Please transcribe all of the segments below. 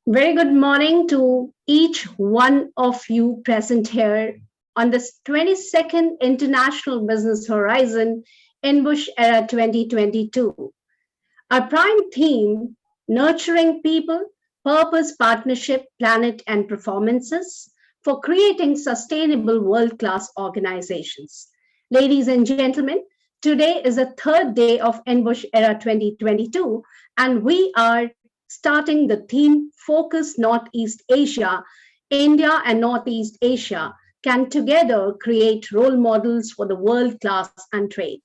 Very good morning to each one of you present here on this 22nd International Business Horizon INBUSH Era 2022. Our prime theme, nurturing people, purpose, partnership, planet, and performances for creating sustainable world-class organizations. Ladies and gentlemen, today is the third day of INBUSH Era 2022, and we are starting the theme Focus Northeast Asia. India and Northeast Asia can together create role models for the world class and trade.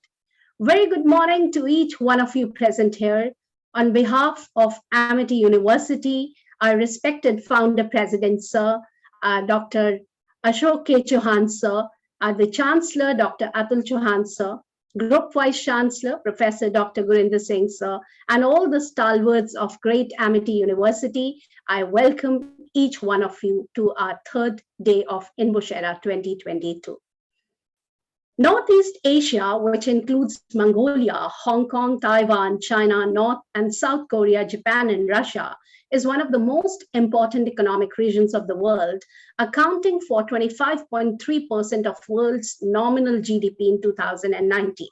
Very good morning to each one of you present here. On behalf of Amity University, our respected founder president, Sir, Dr. Ashok K. Chauhan, Sir, the Chancellor, Dr. Atul Chauhan, Sir, Group Vice Chancellor, Professor Dr. Gurinder Singh, Sir, and all the stalwarts of great Amity University, I welcome each one of you to our third day of INBUSH Era 2022. Northeast Asia, which includes Mongolia, Hong Kong, Taiwan, China, North and South Korea, Japan, and Russia, is one of the most important economic regions of the world, accounting for 25.3% of world's nominal GDP in 2019.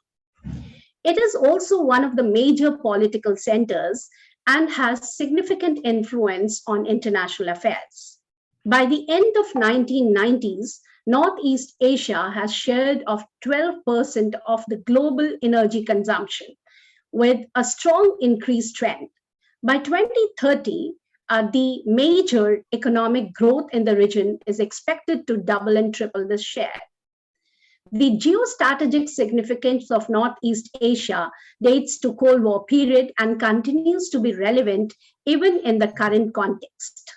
It is also one of the major political centers and has significant influence on international affairs. By the end of 1990s, Northeast Asia has shared of 12% of the global energy consumption, with a strong increased trend. By 2030, the major economic growth in the region is expected to double and triple this share. The geostrategic significance of Northeast Asia dates to Cold War period and continues to be relevant even in the current context.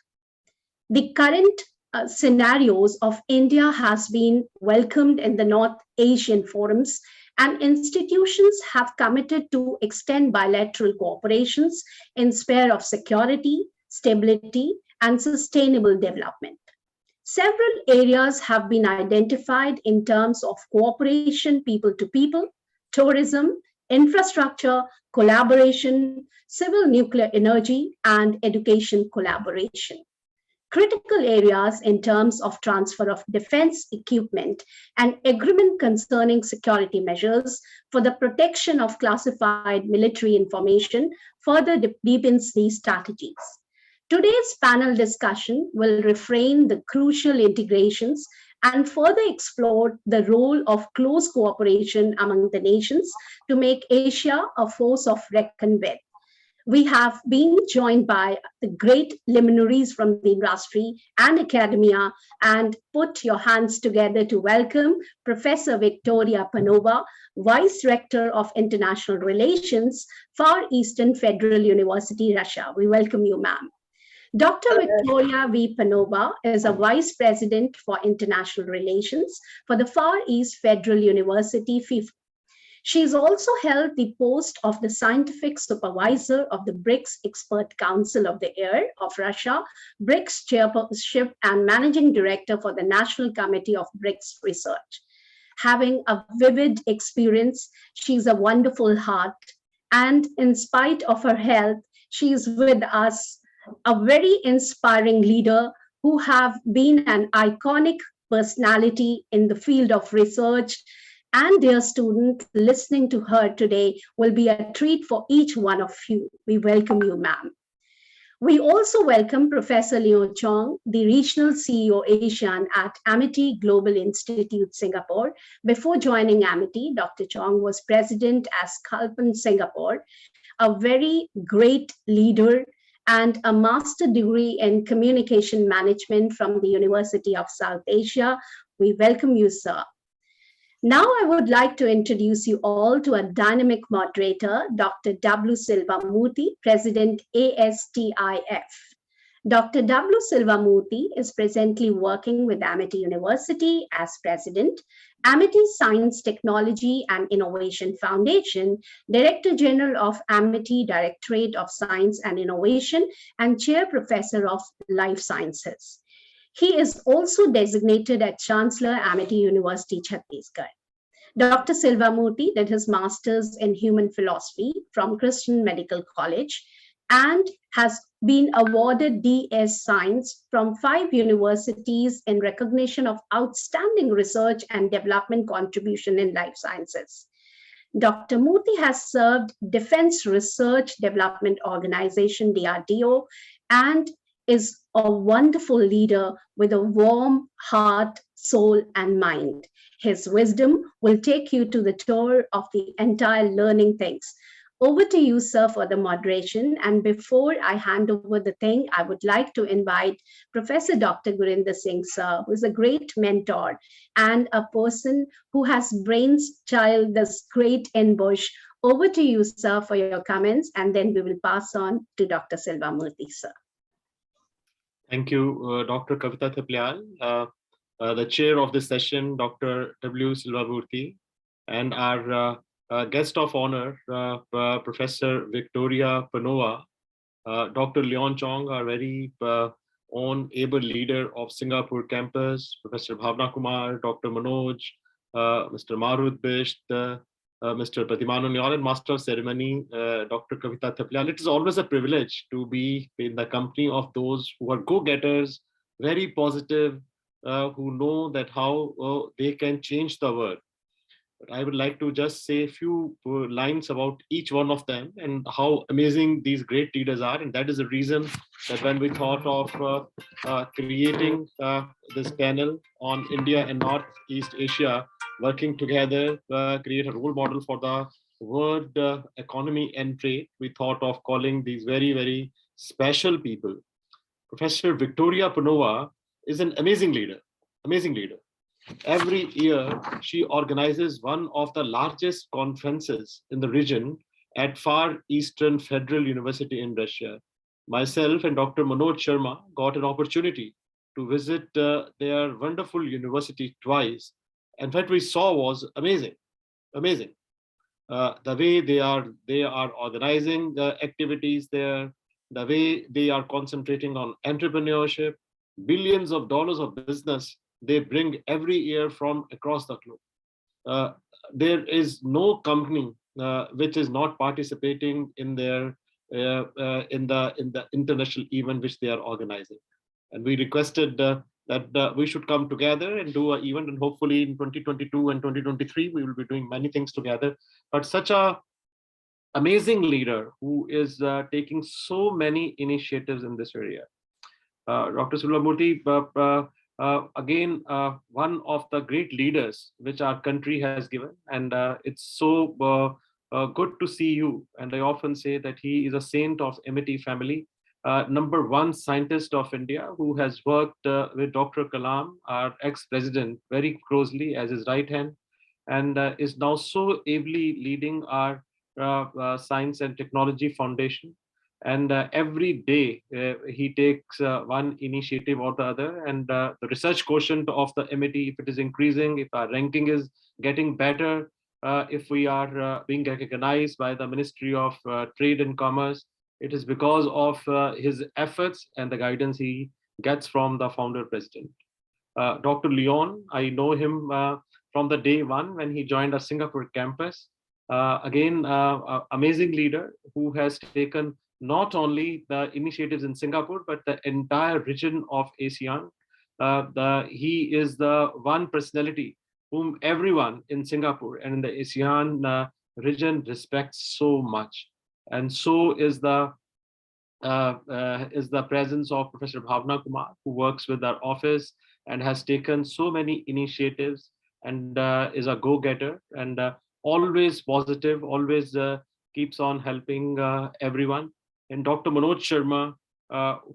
The current scenarios of India has been welcomed in the North Asian forums, and institutions have committed to extend bilateral cooperations in sphere of security, stability, and sustainable development. Several areas have been identified in terms of cooperation people to people, tourism, infrastructure, collaboration, civil nuclear energy, and education collaboration. Critical areas in terms of transfer of defense equipment and agreement concerning security measures for the protection of classified military information further deepens these strategies. Today's panel discussion will reframe the crucial integrations and further explore the role of close cooperation among the nations to make Asia a force of reckon with. We have been joined by the great luminaries from the industry and academia, and put your hands together to welcome Professor Victoria Panova, Vice Rector of International Relations, Far Eastern Federal University, Russia. We welcome you, ma'am. Dr. Victoria V. Panova is a Vice President for International Relations for the Far East Federal University, FIFA. She has also held the post of the Scientific Supervisor of the BRICS Expert Council of the Year of Russia, BRICS Chairperson and Managing Director for the National Committee of BRICS Research. Having a vivid experience, she's a wonderful heart, and in spite of her health, she is with us, a very inspiring leader who have been an iconic personality in the field of research. And dear student, listening to her today will be a treat for each one of you. We welcome you, ma'am. We also welcome Professor Leo Chong, the Regional CEO Asian at Amity Global Institute, Singapore. Before joining Amity, Dr. Chong was president as Kalpan, Singapore, a very great leader and a master degree in communication management from the University of South Asia. We welcome you, sir. Now I would like to introduce you all to a dynamic moderator, Dr. W. Silvamurthy, President ASTIF. Dr. W. Silvamurthy is presently working with Amity University as President, Amity Science, Technology and Innovation Foundation, Director General of Amity Directorate of Science and Innovation, and Chair Professor of Life Sciences. He is also designated as Chancellor, Amity University, Chhattisgarh. Dr. Silvamurthy did his master's in human philosophy from Christian Medical College and has been awarded DS Science from 5 universities in recognition of outstanding research and development contribution in life sciences. Dr. Murthy has served Defense Research Development Organization, DRDO, and is a wonderful leader with a warm heart, soul, and mind. His wisdom will take you to the tour of the entire learning things. Over to you, sir, for the moderation. And before I hand over the thing, I would like to invite Professor Dr. Gurinder Singh, sir, who is a great mentor and a person who has brainchild this great INBUSH. Over to you, sir, for your comments, and then we will pass on to Dr. Silva Murthy, sir. Thank you, Dr. Kavita Thapliyal, the chair of this session, Dr. W. Silva Murthy, and our guest of honor, Professor Victoria Panova, Dr. Leon Chong, our very own able leader of Singapore campus, Professor Bhavna Kumar, Dr. Manoj, Mr. Marut Bisht, Mr. Pratimanu Nyal, and Master of Ceremony, Dr. Kavita Thapliyal. It is always a privilege to be in the company of those who are go-getters, very positive, who know that how they can change the world. But I would like to just say a few lines about each one of them and how amazing these great leaders are. And that is the reason that when we thought of creating this panel on India and Northeast Asia, working together, create a role model for the world economy and trade, we thought of calling these very, very special people. Professor Victoria Panova is an amazing leader, amazing leader. Every year, she organizes one of the largest conferences in the region at Far Eastern Federal University in Russia. Myself and Dr. Manoj Sharma got an opportunity to visit their wonderful university twice. And what we saw was amazing, amazing. The way they are organizing the activities there, the way they are concentrating on entrepreneurship, billions of dollars of business they bring every year from across the globe. There is no company which is not participating in their in the international event which they are organizing. And we requested that we should come together and do an event, and hopefully in 2022 and 2023 we will be doing many things together. But such a amazing leader who is taking so many initiatives in this area. Dr. Silva Murthy, again, one of the great leaders which our country has given, and it's so good to see you. And I often say that he is a saint of MIT family, #1 scientist of India who has worked with Dr. Kalam, our ex-president, very closely as his right hand, and is now so ably leading our Science and Technology Foundation. And every day he takes one initiative or the other, and the research quotient of the MIT, if it is increasing, if our ranking is getting better, if we are being recognized by the Ministry of Trade and Commerce, it is because of his efforts and the guidance he gets from the founder president. Dr. Leon, I know him from the day one when he joined our Singapore campus. Again, amazing leader who has taken not only the initiatives in Singapore, but the entire region of ASEAN. He is the one personality whom everyone in Singapore and in the ASEAN region respects so much. And so is the presence of Professor Bhavna Kumar, who works with our office and has taken so many initiatives and is a go-getter and always positive, always keeps on helping everyone. And Dr. Manoj Sharma,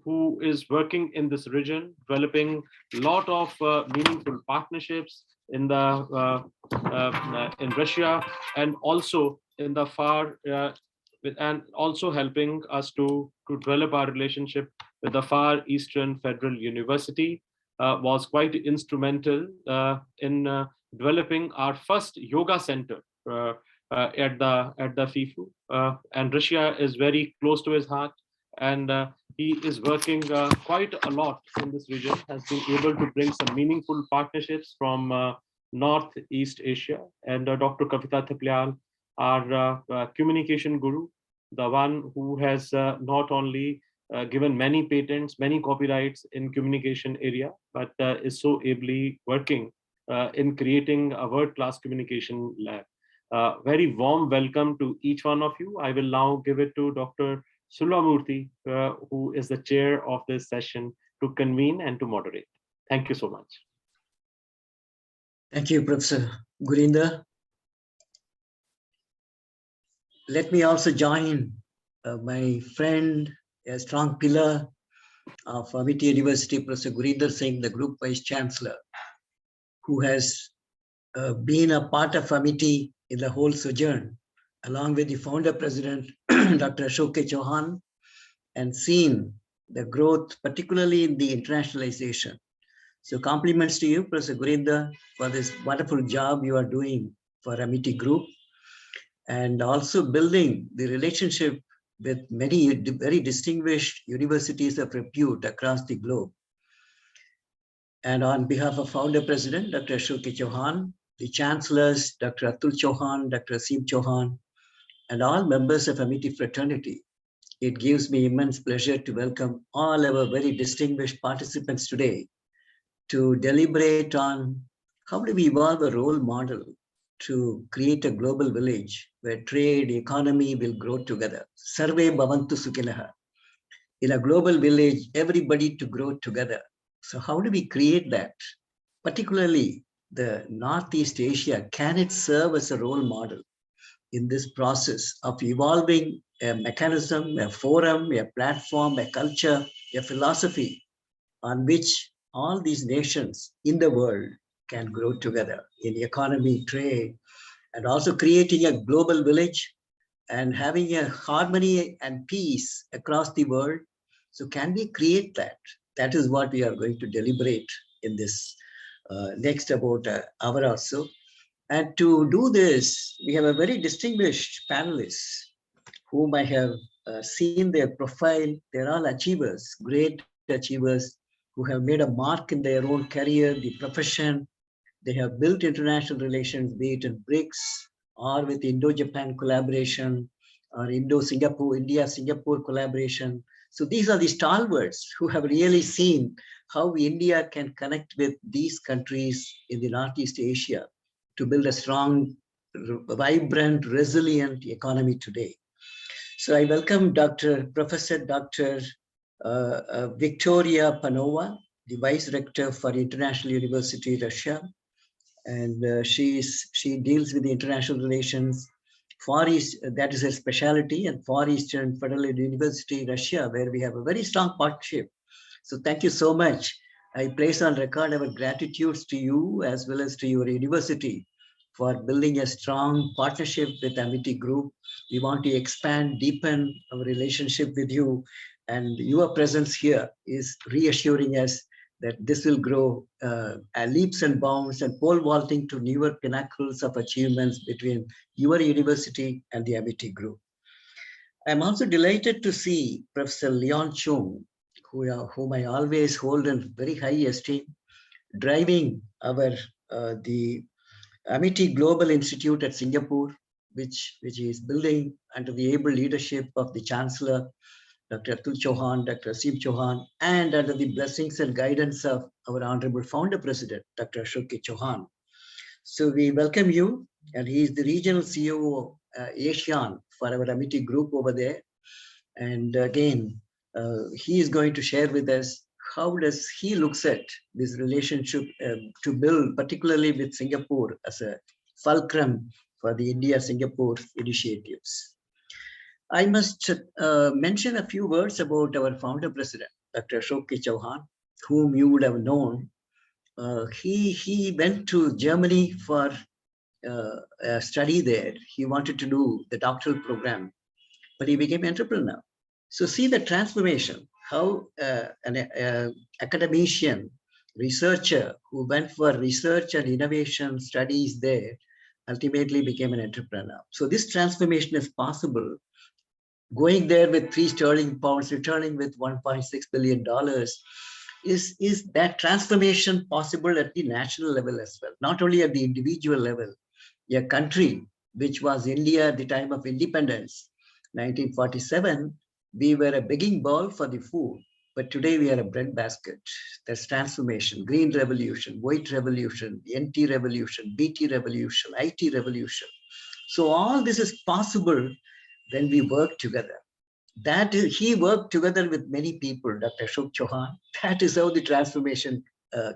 who is working in this region, developing a lot of meaningful partnerships in Russia, and also in the far and also helping us to develop our relationship with the Far Eastern Federal University, was quite instrumental in developing our first yoga center at the FIFU, and Russia is very close to his heart, and he is working quite a lot in this region, has been able to bring some meaningful partnerships from Northeast Asia. And Dr. Kavita Thapliyal, our communication guru, the one who has not only given many patents, many copyrights in communication area, but is so ably working in creating a world-class communication lab. Very warm welcome to each one of you. I will now give it to Dr. Sulamurthy, who is the chair of this session, to convene and to moderate. Thank you so much. Thank you, Professor Gurinder. Let me also join my friend, a strong pillar of Amity University, Professor Gurinder Singh, the Group Vice Chancellor, who has been a part of Amity in the whole sojourn, along with the founder president, Dr. Ashok Chauhan, and seen the growth, particularly in the internationalization. So compliments to you, Professor Gurinder, for this wonderful job you are doing for Amity Group, and also building the relationship with many very distinguished universities of repute across the globe. And on behalf of founder president, Dr. Ashok Chauhan, the chancellors, Dr. Atul Chauhan, Dr. Asim Chauhan, and all members of Amity fraternity, it gives me immense pleasure to welcome all our very distinguished participants today to deliberate on how do we evolve a role model to create a global village where trade, economy will grow together. Sarve bhavantu sukhilah. In a global village, everybody to grow together. So how do we create that? Particularly the Northeast Asia, can it serve as a role model in this process of evolving a mechanism, a forum, a platform, a culture, a philosophy on which all these nations in the world can grow together in economy, trade, and also creating a global village and having a harmony and peace across the world. So can we create that? That is what we are going to deliberate in this next about an hour or so. And to do this, we have a very distinguished panelists whom I have seen their profile. They're all achievers, great achievers who have made a mark in their own career, the profession. They have built international relations, be it in BRICS or with Indo-Japan collaboration or Indo-Singapore, India-Singapore collaboration. So these are the stalwarts who have really seen how India can connect with these countries in the Northeast Asia to build a strong, vibrant, resilient economy today. So I welcome Professor Dr. Victoria Panova, the Vice Rector for International University, Russia. And she deals with the international relations, Far East, that is her specialty, and Far Eastern Federal University, Russia, where we have a very strong partnership. So thank you so much. I place on record our gratitudes to you as well as to your university for building a strong partnership with Amity Group. We want to expand, deepen our relationship with you, and your presence here is reassuring us that this will grow leaps and bounds and pole vaulting to newer pinnacles of achievements between your university and the Amity Group. I'm also delighted to see Professor Leon Chung, whom I always hold in very high esteem, driving the Amity Global Institute at Singapore, which is building under the able leadership of the Chancellor, Dr. Atul Chauhan, Dr. Asim Chauhan, and under the blessings and guidance of our Honorable Founder President, Dr. Ashok Chauhan. So we welcome you, and he is the regional CEO ASEAN for our Amity Group over there. And again, he is going to share with us how does he looks at this relationship to build, particularly with Singapore as a fulcrum for the India-Singapore initiatives. I must mention a few words about our founder president, Dr. Ashok Chauhan, whom you would have known. He went to Germany for a study there. He wanted to do the doctoral program, but he became an entrepreneur. So see the transformation, how an academician, researcher who went for research and innovation studies there, ultimately became an entrepreneur. So this transformation is possible. Going there with 3 sterling pounds, returning with $1.6 billion, is that transformation possible at the national level as well, not only at the individual level. A country which was India at the time of independence, 1947, we were a begging bowl for the food, but today we are a bread basket. There's transformation, green revolution, white revolution, NT revolution, BT revolution, IT revolution. So all this is possible when we work together. That is, he worked together with many people, Dr. Ashok Chauhan. That is how the transformation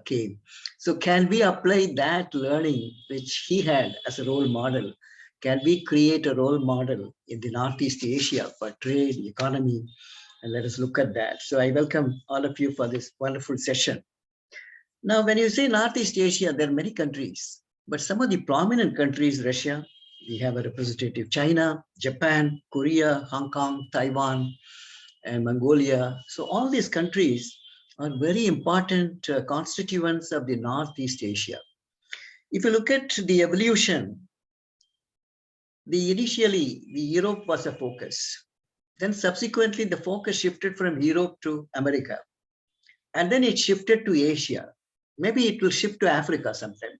came. So can we apply that learning which he had as a role model? Can we create a role model in the Northeast Asia for trade, economy? And let us look at that. So I welcome all of you for this wonderful session. Now, when you say Northeast Asia, there are many countries, but some of the prominent countries, Russia, we have a representative, China, Japan, Korea, Hong Kong, Taiwan, and Mongolia. So all these countries are very important constituents of the Northeast Asia. If you look at the evolution, initially the Europe was a focus. Then subsequently the focus shifted from Europe to America. And then it shifted to Asia. Maybe it will shift to Africa sometime.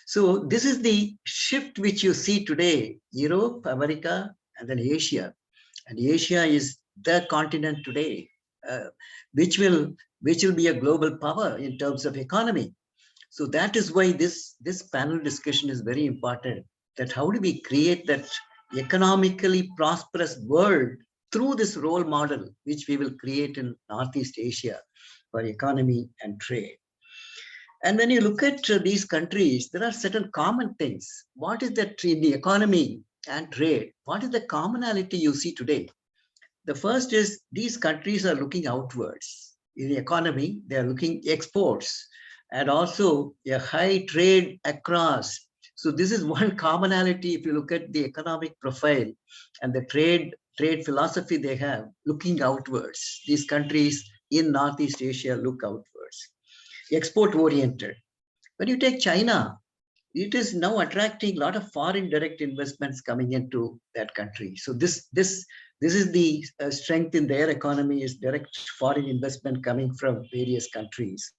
So this is the shift which you see today, Europe, America, and then Asia. And Asia is the continent today, which will be a global power in terms of economy. So that is why this panel discussion is very important, that how do we create that economically prosperous world through this role model, which we will create in Northeast Asia for economy and trade. And when you look at these countries, there are certain common things. What is that in the economy and trade? What is the commonality you see today? The first is these countries are looking outwards. In the economy, they are looking exports and also a high trade across. So this is one commonality if you look at the economic profile and the trade philosophy they have, looking outwards. These countries in Northeast Asia look outwards. Export oriented. When you take China, it is now attracting a lot of foreign direct investments coming into that country. So this is the strength in their economy, is direct foreign investment coming from various countries.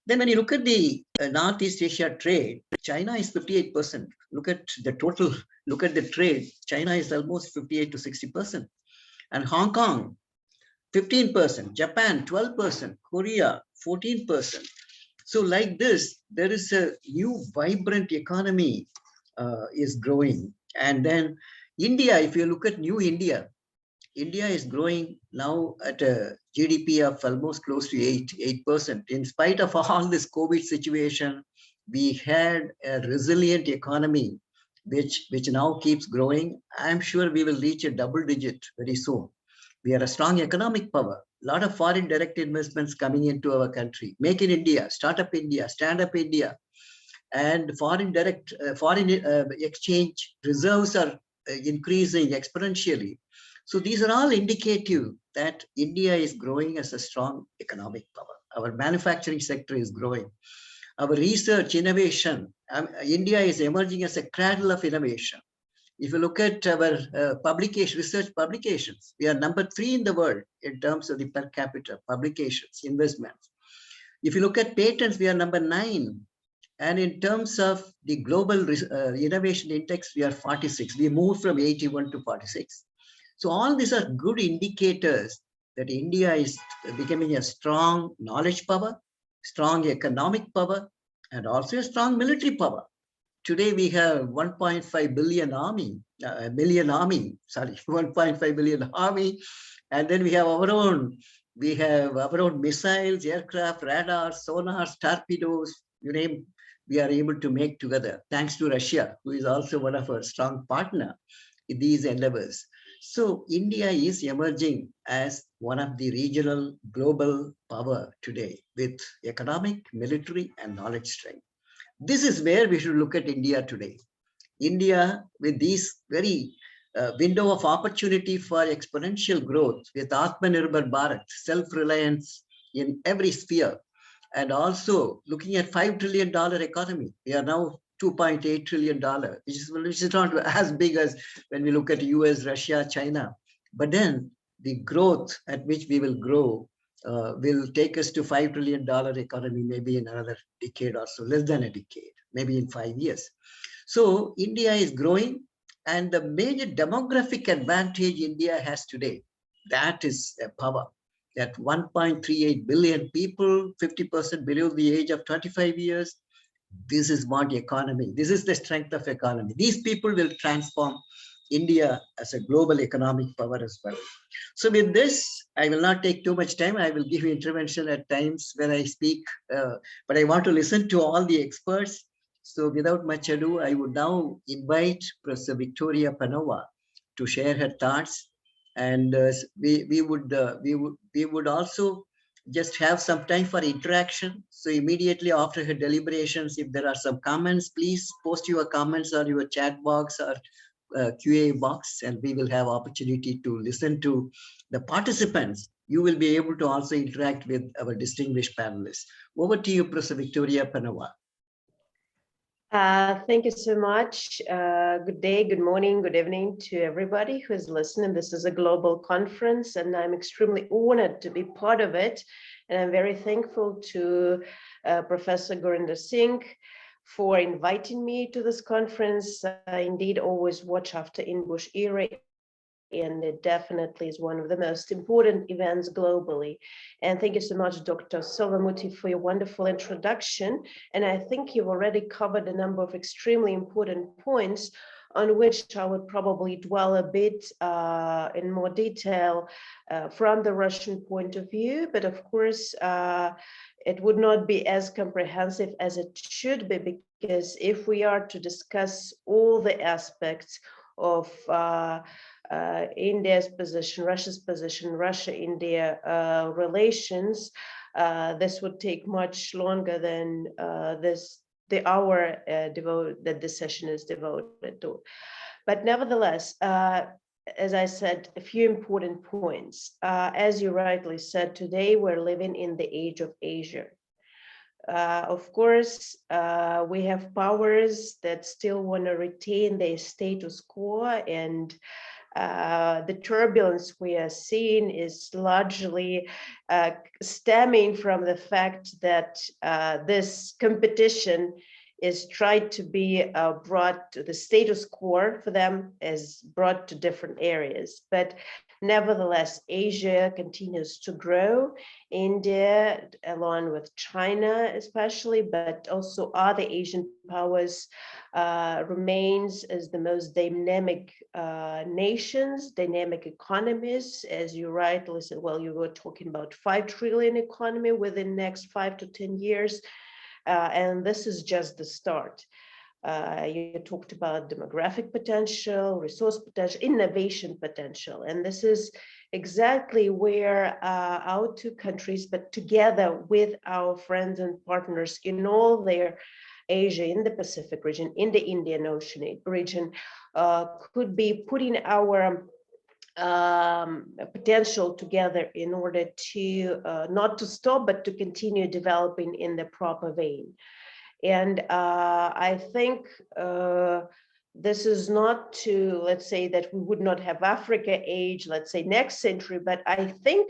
Then when you look at the Northeast Asia trade, China is 58%. Look at the total, look at the trade. China is almost 58 to 60%. And Hong Kong, 15%, Japan, 12%, Korea, 14%. So like this, there is a new vibrant economy is growing. And then India, if you look at new India, India is growing now at a GDP of almost close to 8%. In spite of all this COVID situation, we had a resilient economy, which now keeps growing. I'm sure we will reach a double digit very soon. We are a strong economic power. A lot of foreign direct investments coming into our country. Make in India, Startup India, Stand Up India, and foreign direct exchange reserves are increasing exponentially. So these are all indicative that India is growing as a strong economic power. Our manufacturing sector is growing. Our research, innovation, India is emerging as a cradle of innovation. If you look at our research publications, we are number 3 in the world in terms of the per capita publications, investments. If you look at patents, we are number 9. And in terms of the global innovation index, we are 46. We moved from 81 to 46. So all these are good indicators that India is becoming a strong knowledge power, strong economic power, and also a strong military power. Today we have 1.5 billion army, 1.5 billion army, and then we have our own missiles, aircraft, radars, sonars, torpedoes, you name, we are able to make together, thanks to Russia, who is also one of our strong partner in these endeavors. So India is emerging as one of the regional global power today with economic, military, and knowledge strength. This is where we should look at India today. India, with these very window of opportunity for exponential growth, with Atmanirbhar Bharat, self-reliance in every sphere, and also looking at $5 trillion economy. We are now $2.8 trillion, which is not as big as when we look at US, Russia, China. But then the growth at which we will grow will take us to $5 trillion economy, maybe in another decade or so, less than a decade, maybe in 5 years. So India is growing, And the major demographic advantage India has today, that is a power. That 1.38 billion people, 50% below the age of 25 years, this is what economy, this is the strength of economy. These people will transform India as a global economic power as well. So with this, I will not take too much time. I will give you intervention at times when I speak, but I want to listen to all the experts. So without much ado, I would now invite Professor Victoria Panova to share her thoughts. And we would also just have some time for interaction. So immediately after her deliberations, if there are some comments, please post your comments or your chat box or QA box, and we will have opportunity to listen to the participants. You will be able to also interact with our distinguished panelists. Over to you, Professor Victoria Panova. Thank you so much. Good day, good morning, good evening to everybody who is listening. This is a global conference, and I'm extremely honored to be part of it. And I'm very thankful to Professor Gurinder Singh for inviting me to this conference. I indeed always watch after INBUSH era, and it definitely is one of the most important events globally. And thank you so much, Dr. Silvamuthi, for your wonderful introduction. And I think you've already covered a number of extremely important points on which I would probably dwell a bit in more detail from the Russian point of view. But of course, it would not be as comprehensive as it should be, because if we are to discuss all the aspects of India's position, Russia's position, Russia-India relations, this would take much longer than the hour that this session is devoted to. But nevertheless, as I said, a few important points. As you rightly said, today we're living in the age of Asia. Of course, we have powers that still want to retain their status quo, and the turbulence we are seeing is largely stemming from the fact that this competition is tried to be brought to the status quo for them, is brought to different areas. But nevertheless, Asia continues to grow. India, along with China especially, but also other Asian powers, remains as the most dynamic nations, dynamic economies. As you rightly said, well, you were talking about 5 trillion economy within the next 5 to 10 years. And this is just the start. You talked about demographic potential, resource potential, innovation potential. And this is exactly where our two countries, but together with our friends and partners in all their Asia, in the Pacific region, in the Indian Ocean region, could be putting our potential together in order to not to stop, but to continue developing in the proper vein. And I think this is not to, let's say, that we would not have Africa age, let's say next century, but I think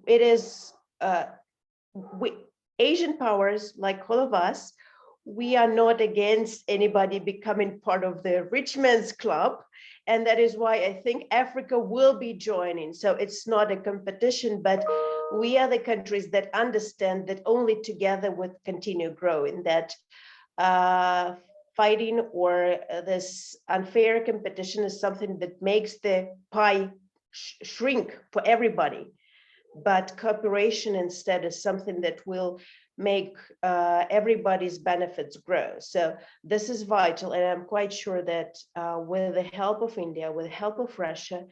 it is Asian powers, like all of us, we are not against anybody becoming part of the rich man's club. And that is why I think Africa will be joining. So it's not a competition, but we are the countries that understand that only together we continue growing, that fighting or this unfair competition is something that makes the pie shrink for everybody. But cooperation instead is something that will make everybody's benefits grow. So this is vital, and I'm quite sure that with the help of India, with the help of Russia,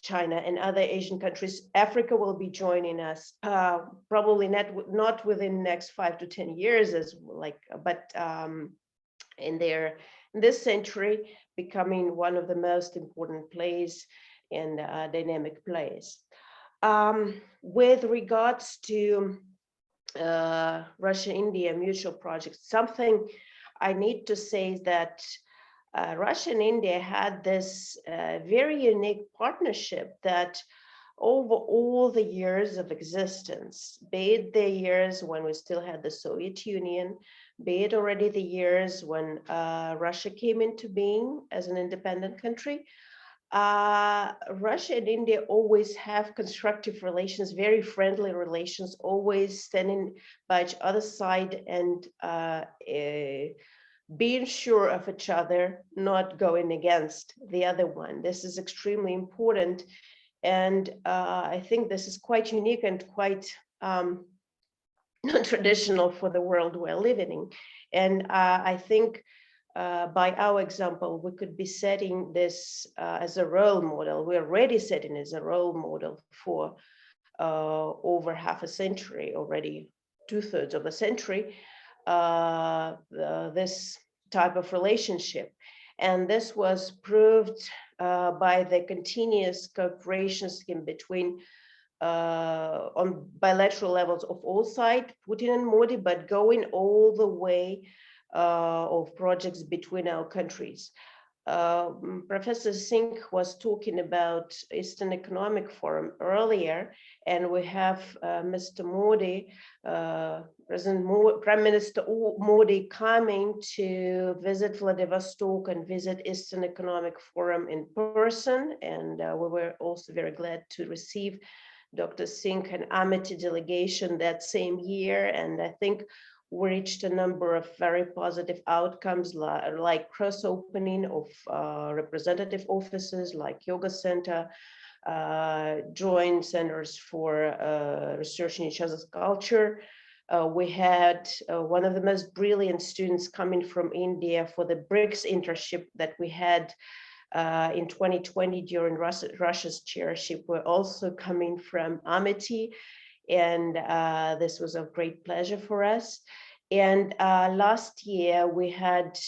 China, and other Asian countries, Africa will be joining us. Probably not within the next 5 to 10 years, but in this century, becoming one of the most important plays and dynamic plays. With regards to Russia-India mutual projects, something I need to say is that Russia and India had this very unique partnership that over all the years of existence, be it the years when we still had the Soviet Union, be it already the years when Russia came into being as an independent country, Russia and India always have constructive relations, very friendly relations, always standing by each other's side and being sure of each other, not going against the other one. This is extremely important. And I think this is quite unique and quite non-traditional for the world we're living in. And I think by our example, we could be setting this as a role model. We're already setting as a role model for over half a century already, 2/3 of a century, this type of relationship. And this was proved by the continuous cooperation scheme between on bilateral levels of all sides, Putin and Modi, but going all the way of projects between our countries. Professor Singh was talking about Eastern Economic Forum earlier, and we have Mr. Modi, Prime Minister Modi coming to visit Vladivostok and visit Eastern Economic Forum in person. And we were also very glad to receive Dr. Singh and Amity delegation that same year. And I think we reached a number of very positive outcomes, like cross-opening of representative offices, like yoga center, joint centers for research in each other's culture. We had one of the most brilliant students coming from India for the BRICS internship that we had in 2020 during Russia's chairship. Were also coming from Amity, and this was a great pleasure for us. And last year we had,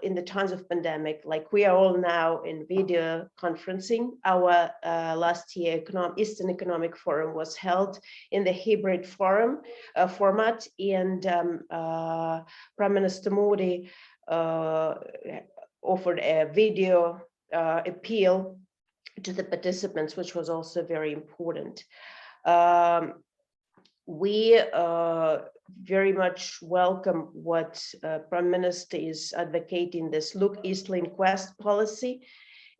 in the times of pandemic, like we are all now in video conferencing, our last year Eastern Economic Forum was held in the hybrid forum format, and Prime Minister Modi offered a video appeal to the participants, which was also very important. We very much welcome what Prime Minister is advocating, this Look East Link West policy.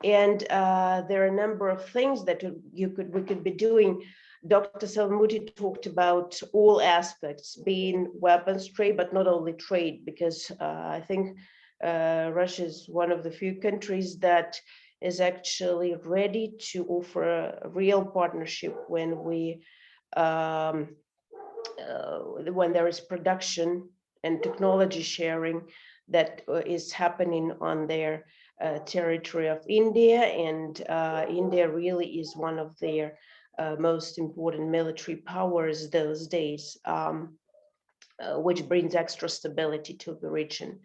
And there are a number of things that we could be doing. Dr. Salmuti talked about all aspects, being weapons trade, but not only trade, because I think Russia is one of the few countries that is actually ready to offer a real partnership when when there is production and technology sharing that is happening on their territory of India. And India really is one of their most important military powers those days, which brings extra stability to the region.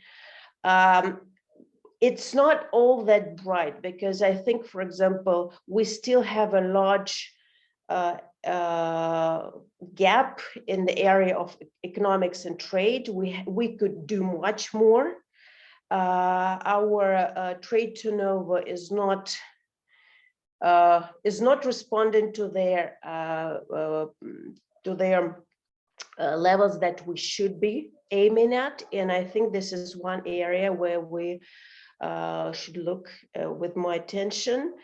It's not all that bright, because I think, for example, we still have a large gap in the area of economics and trade. We could do much more. Our trade turnover is not responding to their levels that we should be aiming at, and I think this is one area where we should look with more attention.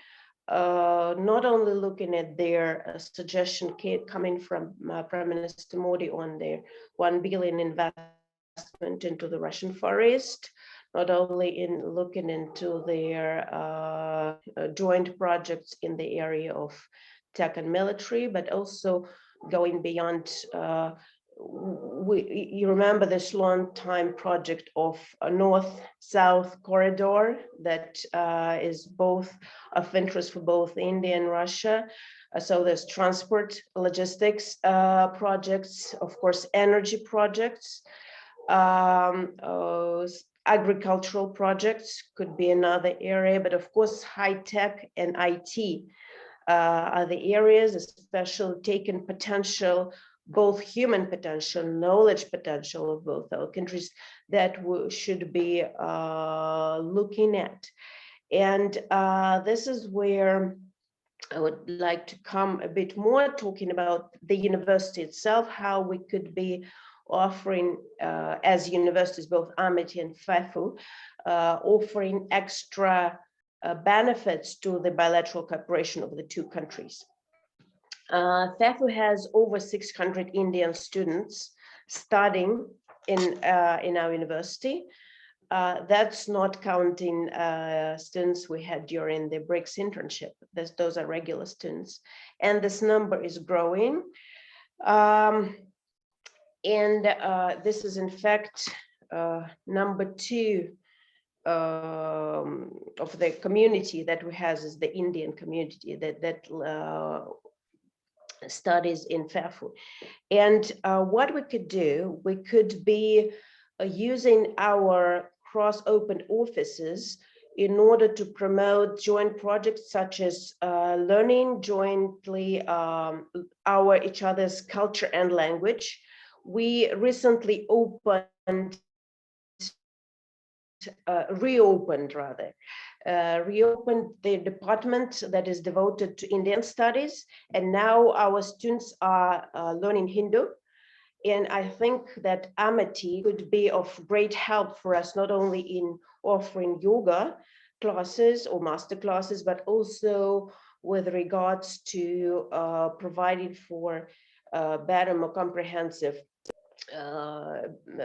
Not only looking at their suggestion coming from Prime Minister Modi on their 1 billion investment into the Russian Far East, not only in looking into their joint projects in the area of tech and military, but also going beyond. You remember this long time project of a north-south corridor that is both of interest for both India and Russia. So there's transport, logistics projects, of course, energy projects, agricultural projects could be another area, but of course, high tech and IT are the areas, especially taking potential, both human potential, knowledge potential of both our countries that we should be looking at. And this is where I would like to come a bit more talking about the university itself, how we could be offering, as universities, both Amity and FEFU, offering extra benefits to the bilateral cooperation of the two countries. FEFU has over 600 Indian students studying in our university. That's not counting students we had during the BRICS internship. Those are regular students. And this number is growing. This is in fact number 2 of the community that we have is the Indian community that studies in FEFU. And what we could do, we could be using our cross-open offices in order to promote joint projects such as learning jointly each other's culture and language. We recently reopened the department that is devoted to Indian studies, and now our students are learning Hindu. And I think that Amity could be of great help for us, not only in offering yoga classes or master classes, but also with regards to providing for better, more comprehensive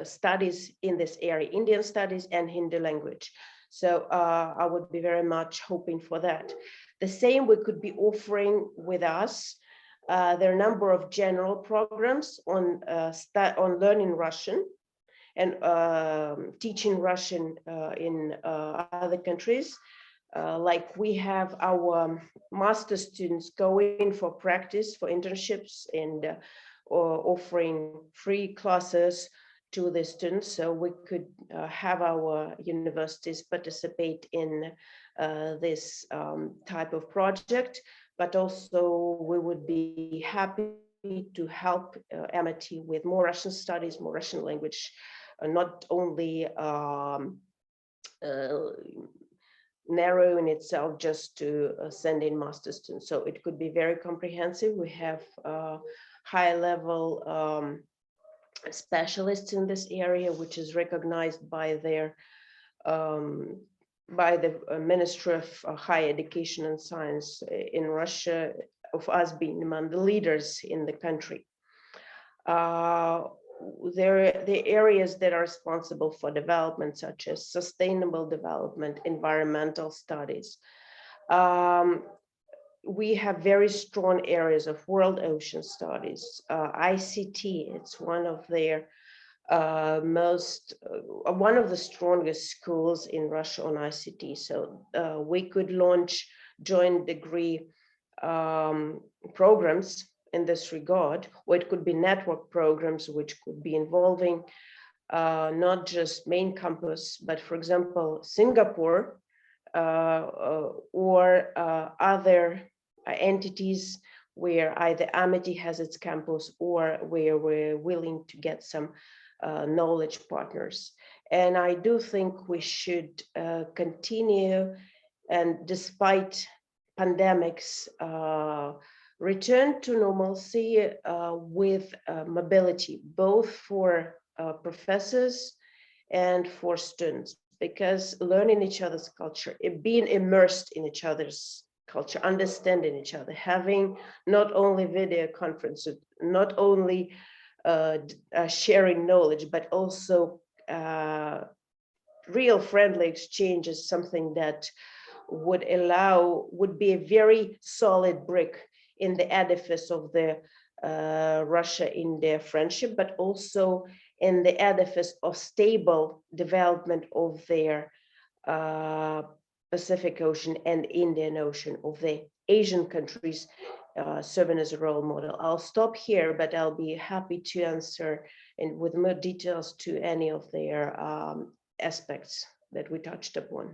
studies in this area, Indian studies and Hindu language. So I would be very much hoping for that. The same we could be offering with us. There are a number of general programs on learning Russian and teaching Russian in other countries. Like we have our master students going for practice, for internships, and offering free classes to the students. So we could have our universities participate in this type of project, but also we would be happy to help Amity with more Russian studies, more Russian language, not only narrow in itself just to send in master students. So it could be very comprehensive. We have high level specialists in this area, which is recognized by their by the Ministry of Higher Education and Science in Russia, of us being among the leaders in the country. The areas that are responsible for development, such as sustainable development, environmental studies. We have very strong areas of world ocean studies. ICT, it's one of their one of the strongest schools in Russia on ICT. So we could launch joint degree programs in this regard, or it could be network programs which could be involving not just main campus, but for example, Singapore or other entities where either Amity has its campus or where we're willing to get some knowledge partners. And I do think we should continue, and despite pandemics, return to normalcy with mobility, both for professors and for students, because learning each other's culture, being immersed in each other's culture, understanding each other, having not only video conferences, not only sharing knowledge, but also real friendly exchange is something that would be a very solid brick in the edifice of the Russia-India friendship, but also in the edifice of stable development of their Pacific Ocean and Indian Ocean, of the Asian countries, serving as a role model. I'll stop here, but I'll be happy to answer and with more details to any of their aspects that we touched upon.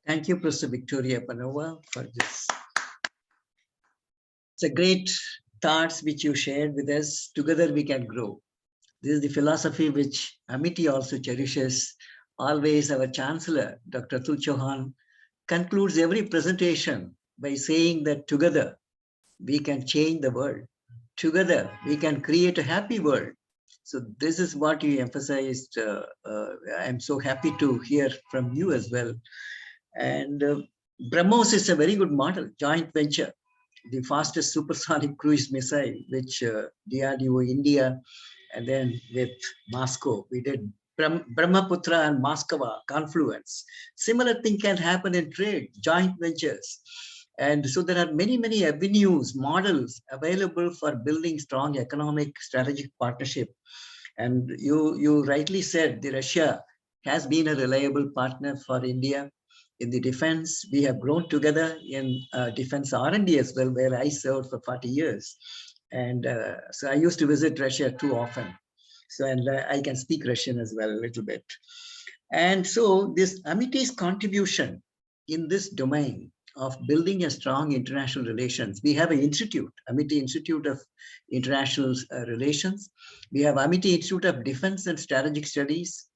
Thank you, Professor Victoria Panova, for this. It's a great thoughts which you shared with us. Together we can grow. This is the philosophy which Amity also cherishes. Always our Chancellor, Dr. Atul Chauhan, concludes every presentation by saying that together we can change the world. Together we can create a happy world. So this is what you emphasized. I'm so happy to hear from you as well. And BrahMos is a very good model, joint venture, the fastest supersonic cruise missile, which DRDO India, and then with Moscow, we did Brahmaputra and Moscow confluence. Similar thing can happen in trade, joint ventures. And so there are many, many avenues, models available for building strong economic strategic partnership. And you rightly said the Russia has been a reliable partner for India in the defense. We have grown together in defense R&D as well, where I served for 40 years. And so I used to visit Russia too often. So, and I can speak Russian as well a little bit. And so this Amiti's contribution in this domain of building a strong international relations. We have an institute, Amity Institute of International Relations. We have Amity Institute of Defense and Strategic Studies.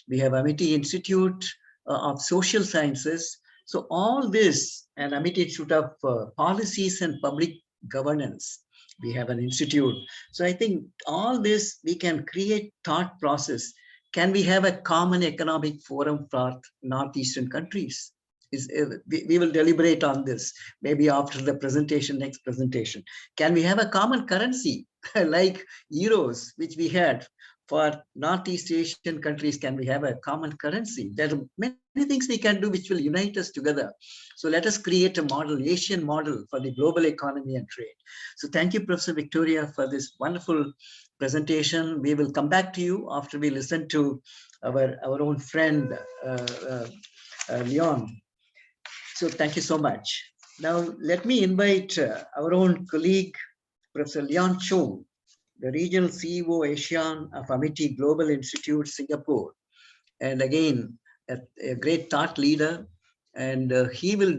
We have Amity Institute of Social Sciences. So all this, and Amity Institute of Policies and Public Governance. We have an institute. So I think all this, we can create thought process. Can we have a common economic forum for Northeastern countries? We will deliberate on this maybe after the presentation, next presentation. Can we have a common currency like euros, which we had for Northeast Asian countries? Can we have a common currency? There are many things we can do which will unite us together. So let us create a model, Asian model for the global economy and trade. So thank you, Professor Victoria, for this wonderful presentation. We will come back to you after we listen to our own friend, Leon. So thank you so much. Now, let me invite our own colleague, Professor Leon Chung, the Regional CEO ASEAN of Amity Global Institute, Singapore. And again, a great thought leader. And he will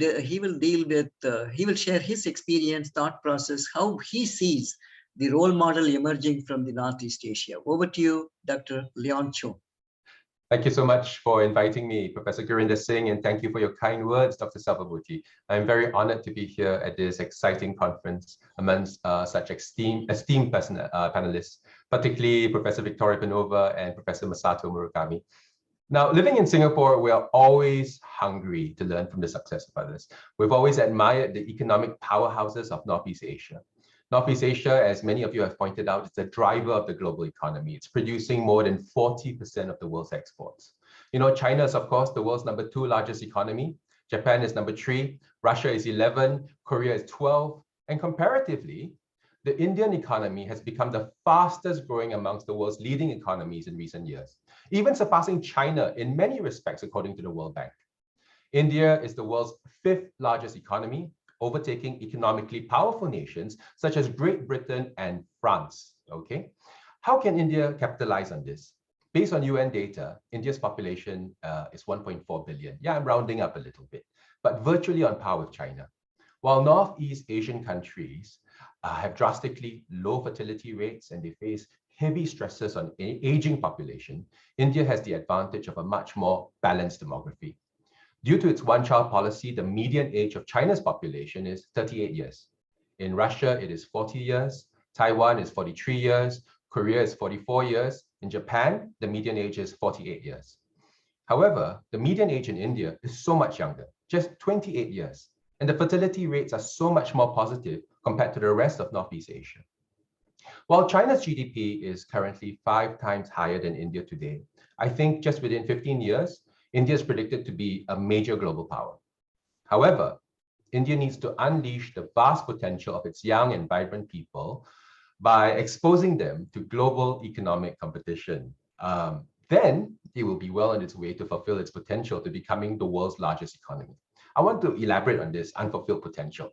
share his experience, thought process, how he sees the role model emerging from the Northeast Asia. Over to you, Dr. Leon Chung. Thank you so much for inviting me, Professor Gurinder Singh, and thank you for your kind words, Dr. Selvabuti. I'm very honored to be here at this exciting conference amongst such esteemed panelists, particularly Professor Victoria Panova and Professor Masato Murakami. Now, living in Singapore, we are always hungry to learn from the success of others. We've always admired the economic powerhouses of Northeast Asia. Northeast Asia, as many of you have pointed out, is the driver of the global economy. It's producing more than 40% of the world's exports. You know, China is, of course, the world's #2 largest economy. Japan is #3. Russia is 11. Korea is 12. And comparatively, the Indian economy has become the fastest growing amongst the world's leading economies in recent years, even surpassing China in many respects, according to the World Bank. India is the world's 5th largest economy, overtaking economically powerful nations such as Great Britain and France. Okay, how can India capitalize on this? Based on UN data, India's population is 1.4 billion. Yeah, I'm rounding up a little bit, but virtually on par with China. While Northeast Asian countries have drastically low fertility rates and they face heavy stresses on aging population, India has the advantage of a much more balanced demography. Due to its one-child policy, the median age of China's population is 38 years. In Russia, it is 40 years. Taiwan is 43 years. Korea is 44 years. In Japan, the median age is 48 years. However, the median age in India is so much younger, just 28 years. And the fertility rates are so much more positive compared to the rest of Northeast Asia. While China's GDP is currently 5 times higher than India today, I think just within 15 years, India is predicted to be a major global power. However, India needs to unleash the vast potential of its young and vibrant people by exposing them to global economic competition. Then it will be well on its way to fulfill its potential to becoming the world's largest economy. I want to elaborate on this unfulfilled potential.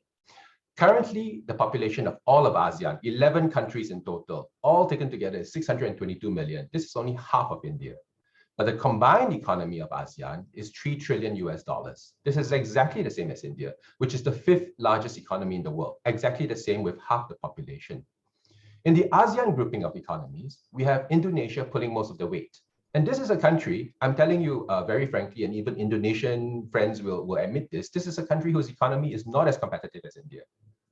Currently, the population of all of ASEAN, 11 countries in total, all taken together is 622 million. This is only half of India. But the combined economy of ASEAN is $3 trillion US. This is exactly the same as India, which is the 5th largest economy in the world, exactly the same with half the population. In the ASEAN grouping of economies, we have Indonesia pulling most of the weight. And this is a country, I'm telling you very frankly, and even Indonesian friends will admit this is a country whose economy is not as competitive as India.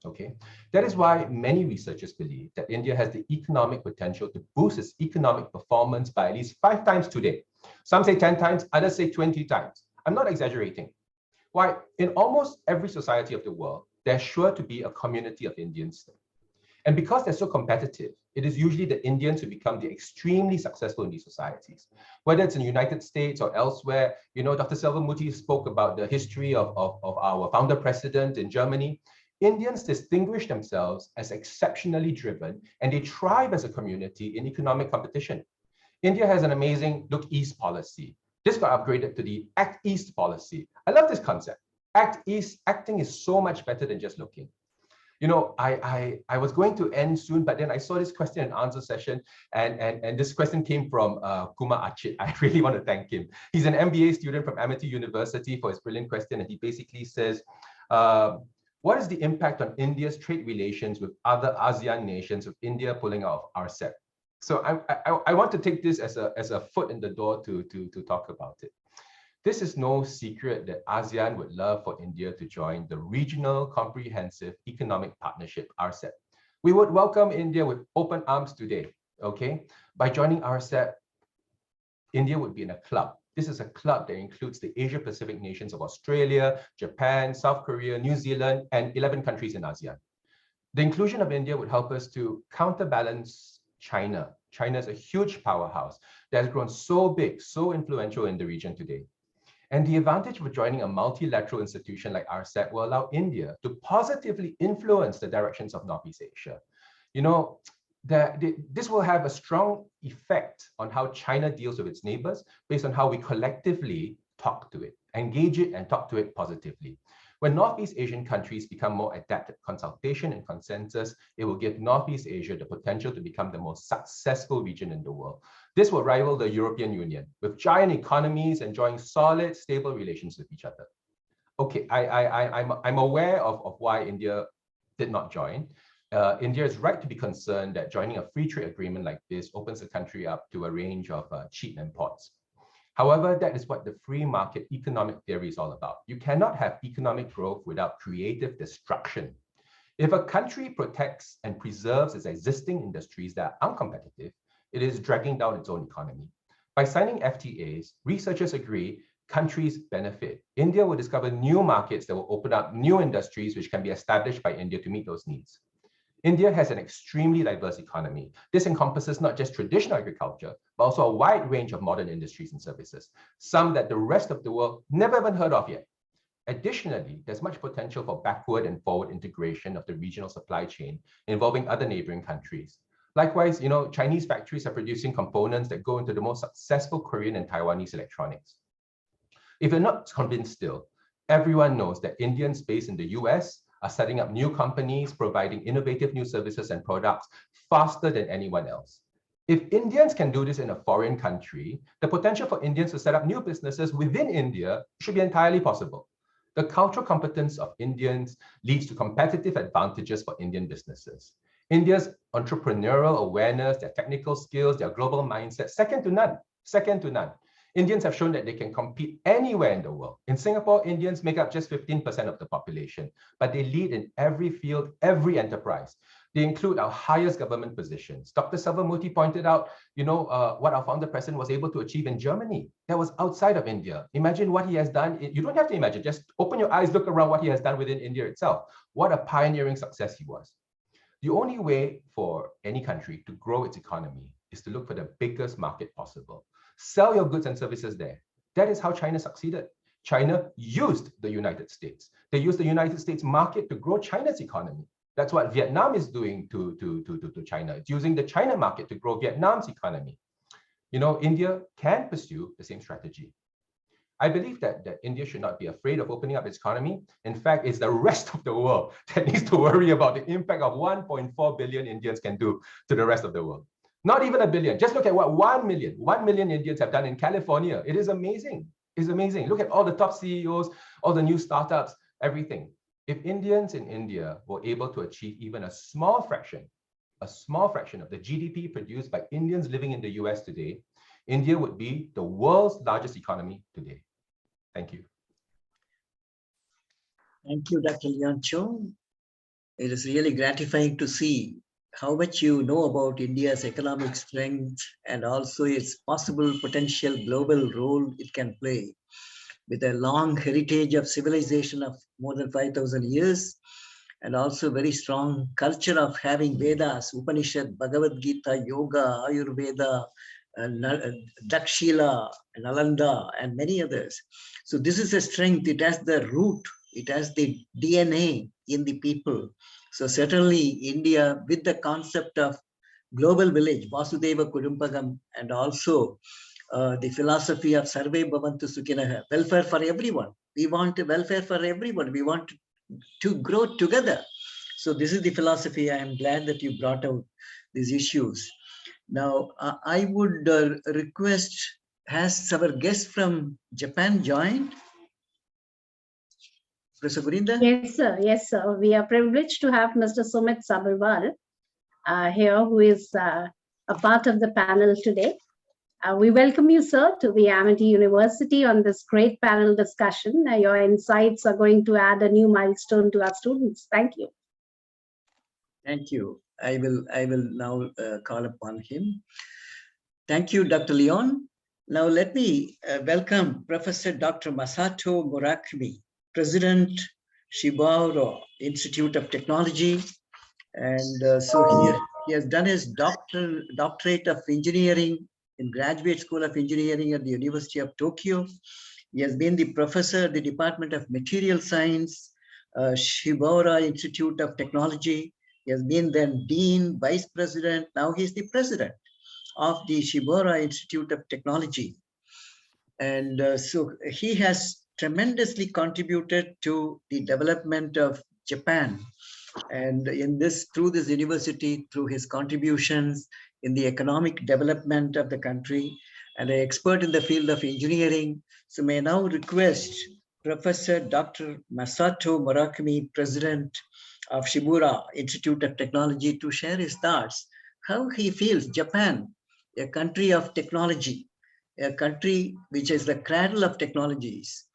Okay, that is why many researchers believe that India has the economic potential to boost its economic performance by at least 5 times today. Some say 10 times, others say 20 times. I'm not exaggerating. Why? In almost every society of the world, there's sure to be a community of Indians. And because they're so competitive, it is usually the Indians who become the extremely successful in these societies. Whether it's in the United States or elsewhere, Dr. Selvamuthi spoke about the history of our founder president in Germany. Indians distinguish themselves as exceptionally driven, and they thrive as a community in economic competition. India has an amazing Look East policy. This got upgraded to the Act East policy. I love this concept. Act East, acting is so much better than just looking. I was going to end soon, but then I saw this question and answer session, and this question came from Kumar Achit. I really want to thank him. He's an MBA student from Amity University for his brilliant question, and he basically says, what is the impact on India's trade relations with other ASEAN nations, with India pulling out of RCEP? So I want to take this as a foot in the door to talk about it. This is no secret that ASEAN would love for India to join the Regional Comprehensive Economic Partnership, RCEP. We would welcome India with open arms today, okay? By joining RCEP, India would be in a club. This is a club that includes the Asia-Pacific nations of Australia, Japan, South Korea, New Zealand, and 11 countries in ASEAN. The inclusion of India would help us to counterbalance China. China is a huge powerhouse that has grown so big, so influential in the region today. And the advantage of joining a multilateral institution like RCEP will allow India to positively influence the directions of Northeast Asia. This will have a strong effect on how China deals with its neighbors based on how we collectively talk to it, engage it, and talk to it positively. When Northeast Asian countries become more adept at consultation and consensus, it will give Northeast Asia the potential to become the most successful region in the world. This will rival the European Union, with giant economies enjoying solid, stable relations with each other. Okay, I'm aware of why India did not join. India is right to be concerned that joining a free trade agreement like this opens the country up to a range of cheap imports. However, that is what the free market economic theory is all about. You cannot have economic growth without creative destruction. If a country protects and preserves its existing industries that are uncompetitive, it is dragging down its own economy. By signing FTAs, researchers agree countries benefit. India will discover new markets that will open up new industries which can be established by India to meet those needs. India has an extremely diverse economy. This encompasses not just traditional agriculture, but also a wide range of modern industries and services, some that the rest of the world never even heard of yet. Additionally, there's much potential for backward and forward integration of the regional supply chain involving other neighboring countries. Likewise, Chinese factories are producing components that go into the most successful Korean and Taiwanese electronics. If you're not convinced still, everyone knows that Indians based in the US are setting up new companies, providing innovative new services and products faster than anyone else. If Indians can do this in a foreign country, the potential for Indians to set up new businesses within India should be entirely possible. The cultural competence of Indians leads to competitive advantages for Indian businesses. India's entrepreneurial awareness, their technical skills, their global mindset, second to none, second to none. Indians have shown that they can compete anywhere in the world. In Singapore, Indians make up just 15% of the population, but they lead in every field, every enterprise. They include our highest government positions. Dr. Selvamuthi pointed out, what our founder president was able to achieve in Germany. That was outside of India. Imagine what he has done. You don't have to imagine, just open your eyes, look around what he has done within India itself. What a pioneering success he was. The only way for any country to grow its economy is to look for the biggest market possible. Sell your goods and services there. That is how China succeeded. China used the United States. They used the United States market to grow China's economy. That's what Vietnam is doing to China. It's using the China market to grow Vietnam's economy. India can pursue the same strategy. I believe that India should not be afraid of opening up its economy. In fact, it's the rest of the world that needs to worry about the impact of 1.4 billion Indians can do to the rest of the world. Not even a billion. Just look at what 1 million Indians have done in California. It is amazing. It's amazing. Look at all the top CEOs, all the new startups, everything. If Indians in India were able to achieve even a small fraction of the GDP produced by Indians living in the US today, India would be the world's largest economy today. Thank you. Thank you, Dr. Leon Cho. It is really gratifying to see how much you know about India's economic strength and also its possible potential global role it can play. With a long heritage of civilization of more than 5,000 years, and also very strong culture of having Vedas, Upanishad, Bhagavad Gita, Yoga, Ayurveda, Dakshila, Nalanda, and many others. So this is a strength. It has the root, it has the DNA in the people. So certainly India, with the concept of global village, Vasudeva Kudumpagam, and also the philosophy of Sarve Bhavantu Sukhinaha, welfare for everyone. We want welfare for everyone. We want to grow together. So this is the philosophy. I am glad that you brought out these issues. Now, I would request, has our guest from Japan joined? Professor Gurinda? Yes, sir. Yes, sir. We are privileged to have Mr. Sumit Sabharwal here, who is a part of the panel today. We welcome you, sir, to the Amity University on this great panel discussion. Your insights are going to add a new milestone to our students. Thank you. Thank you. I will now call upon him. Thank you, Dr. Leon. Now let me welcome Professor Dr. Masato Murakami, President, Shibauro Institute of Technology. And so he has done his doctorate of engineering in Graduate School of Engineering at the University of Tokyo. He has been the professor at the Department of Material Science, Shibaura Institute of Technology. He has been then Dean, Vice President. Now he's the President of the Shibaura Institute of Technology. And so he has tremendously contributed to the development of Japan. And through this university, through his contributions in the economic development of the country, and an expert in the field of engineering. So may I now request Professor Dr. Masato Murakami, President of Shibaura Institute of Technology, to share his thoughts, how he feels Japan, a country of technology, a country which is the cradle of technologies.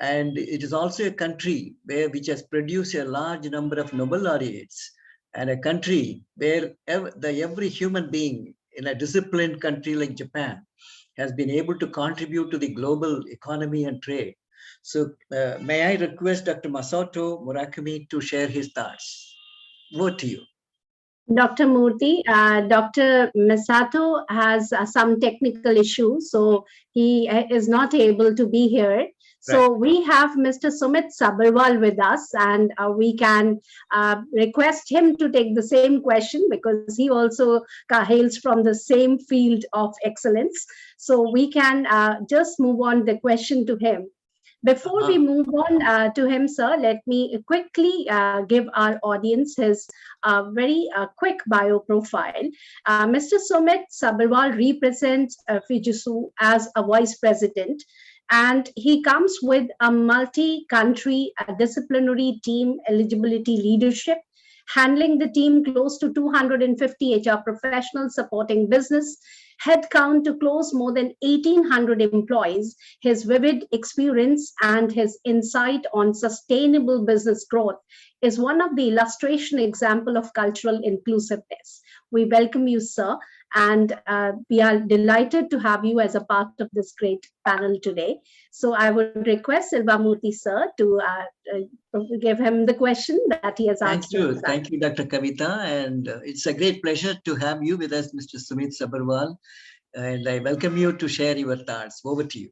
And it is also a country which has produced a large number of Nobel laureates, and a country where every human being in a disciplined country like Japan has been able to contribute to the global economy and trade. So may I request Dr. Masato Murakami to share his thoughts. Over to you. Dr. Murthy, Dr. Masato has some technical issues, so he is not able to be here. So we have Mr. Sumit Sabharwal with us, and we can request him to take the same question because he also hails from the same field of excellence. So we can just move on the question to him. Before we move on to him, sir, let me quickly give our audience his very quick bio profile. Mr. Sumit Sabharwal represents Fujitsu as a vice president, and he comes with a multi-country disciplinary team eligibility leadership, handling the team close to 250 HR professionals supporting business, headcount to close more than 1,800 employees. His vivid experience and his insight on sustainable business growth is one of the illustration example of cultural inclusiveness. We welcome you, sir, and we are delighted to have you as a part of this great panel today. So I would request Silva Murthy, sir, to give him the question that he has asked. Thank you, Dr. Kavita, and it's a great pleasure to have you with us, Mr. Sumit Sabharwal, and I welcome you to share your thoughts. Over to you.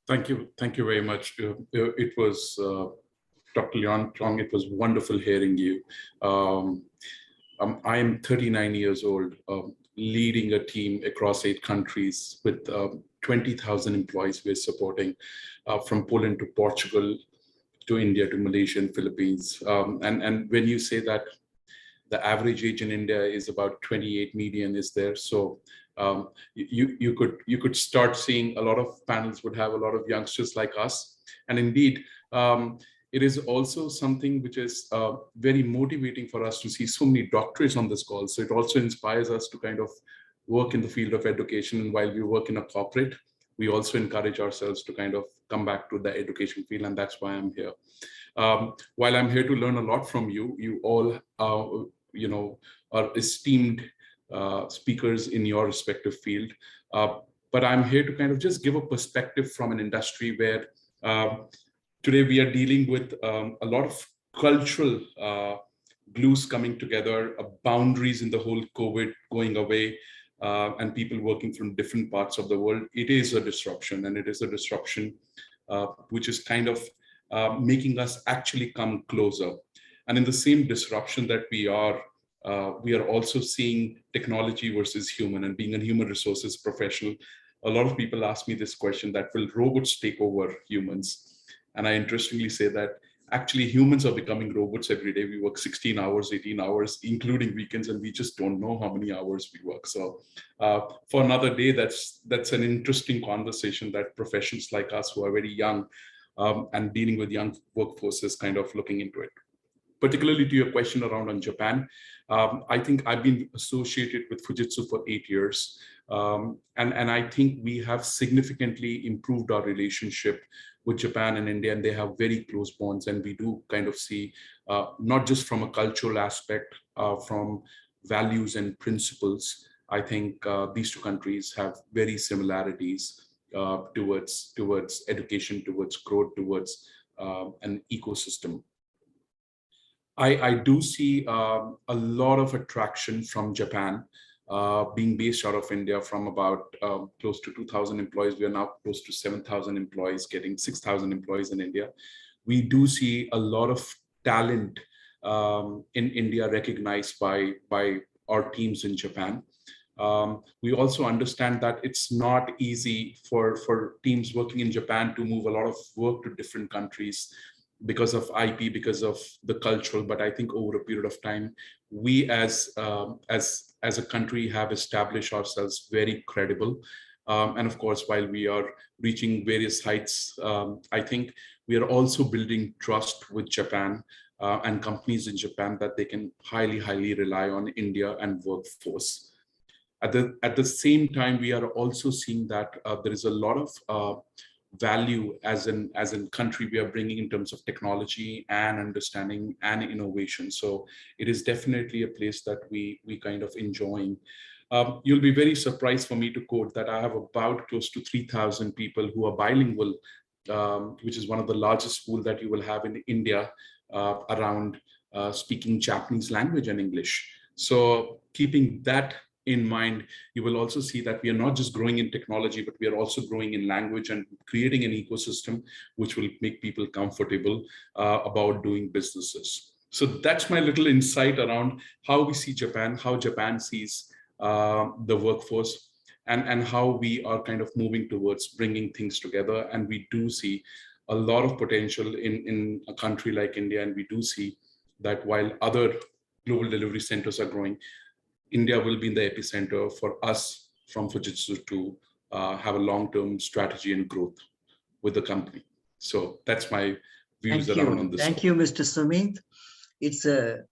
Thank you very much. It was Dr. Leon Trong. It was wonderful hearing you. I am 39 years old, leading a team across 8 countries with 20,000 employees we're supporting, from Poland to Portugal, to India, to Malaysia and Philippines. And when you say that the average age in India is about 28 million is there, so you could start seeing a lot of panels would have a lot of youngsters like us. And indeed, it is also something which is very motivating for us to see so many doctorates on this call. So it also inspires us to kind of work in the field of education, and while we work in a corporate, we also encourage ourselves to kind of come back to the education field, and that's why I'm here. While I'm here to learn a lot from you, you all are esteemed speakers in your respective field. But I'm here to kind of just give a perspective from an industry where today we are dealing with a lot of cultural glues coming together, boundaries in the whole COVID going away, and people working from different parts of the world. It is a disruption, and it is a disruption which is kind of making us actually come closer. And in the same disruption that we are also seeing technology versus human. And being a human resources professional, a lot of people ask me this question, that will robots take over humans? And I interestingly say that actually humans are becoming robots every day. We work 16 hours, 18 hours, including weekends, and we just don't know how many hours we work. So for another day, that's an interesting conversation that professions like us who are very young and dealing with young workforces kind of looking into it. Particularly to your question around on Japan, I think I've been associated with Fujitsu for 8 years. And I think we have significantly improved our relationship with Japan and India, and they have very close bonds. And we do kind of see, not just from a cultural aspect, from values and principles, I think these two countries have very similarities towards education, towards growth, towards an ecosystem. I do see a lot of attraction from Japan, being based out of India from about close to 2,000 employees. We are now close to 7,000 employees, getting 6,000 employees in India. We do see a lot of talent in India recognized by our teams in Japan. We also understand that it's not easy for teams working in Japan to move a lot of work to different countries because of IP, because of the cultural. But I think over a period of time, we as a country have established ourselves very credible. And of course, while we are reaching various heights, I think we are also building trust with Japan and companies in Japan that they can highly rely on India and workforce. At the same time, we are also seeing that there is a lot of value as in country we are bringing in terms of technology and understanding and innovation. So it is definitely a place that we kind of enjoying. You'll be very surprised for me to quote that I have about close to 3,000 people who are bilingual, which is one of the largest pool that you will have in India around speaking Japanese language and English. So keeping that in mind, you will also see that we are not just growing in technology, but we are also growing in language and creating an ecosystem which will make people comfortable about doing businesses. So that's my little insight around how we see Japan, how Japan sees the workforce, and how we are kind of moving towards bringing things together. And we do see a lot of potential in a country like India, and we do see that while other global delivery centers are growing, India will be in the epicenter for us from Fujitsu to have a long-term strategy and growth with the company. So that's my views around on this. Thank you, Mr. Sumit. It's a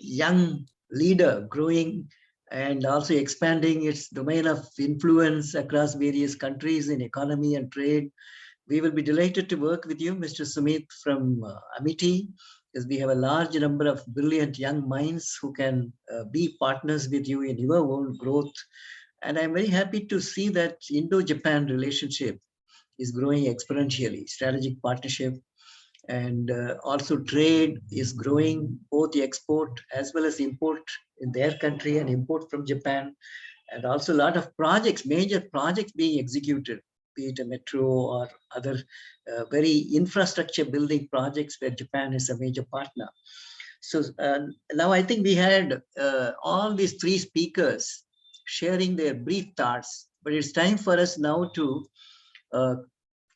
young leader growing and also expanding its domain of influence across various countries in economy and trade. We will be delighted to work with you, Mr. Sumit from Amity, because we have a large number of brilliant young minds who can be partners with you in your own growth. And I'm very happy to see that Indo-Japan relationship is growing exponentially, strategic partnership, and also trade is growing, both the export as well as import in their country and import from Japan. And also a lot of projects, major projects being executed, be it a metro or other very infrastructure building projects where Japan is a major partner. So now I think we had all these three speakers sharing their brief thoughts, but it's time for us now to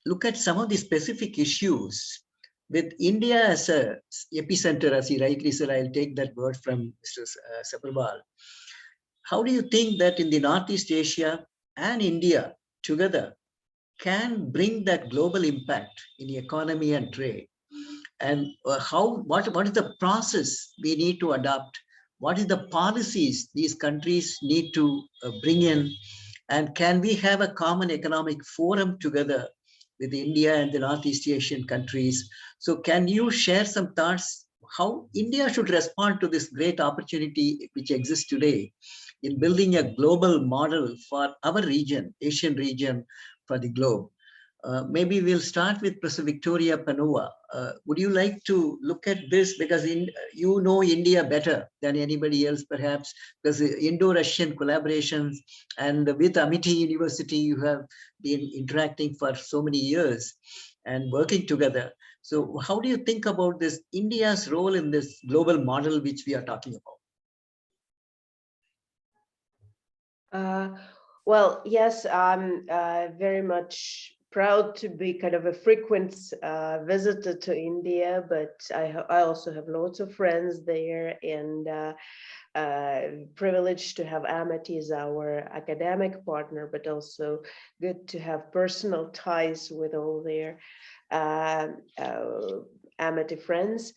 look at some of the specific issues with India as a epicenter, as he rightly said. I'll take that word from Mr. Sabharwal. How do you think that in the Northeast Asia and India together can bring that global impact in the economy and trade? And what is the process we need to adopt? What is the policies these countries need to bring in? And can we have a common economic forum together with India and the Northeast Asian countries? So can you share some thoughts how India should respond to this great opportunity which exists today in building a global model for our region, Asian region, for the globe? Maybe we'll start with Professor Victoria Panova. Would you like to look at this? Because you know India better than anybody else, perhaps, because the Indo-Russian collaborations and with Amity University, you have been interacting for so many years and working together. So how do you think about this India's role in this global model which we are talking Uh, well, yes, I'm very much proud to be kind of a frequent visitor to India, but I also have lots of friends there, and privileged to have Amity as our academic partner, but also good to have personal ties with all their Amity friends.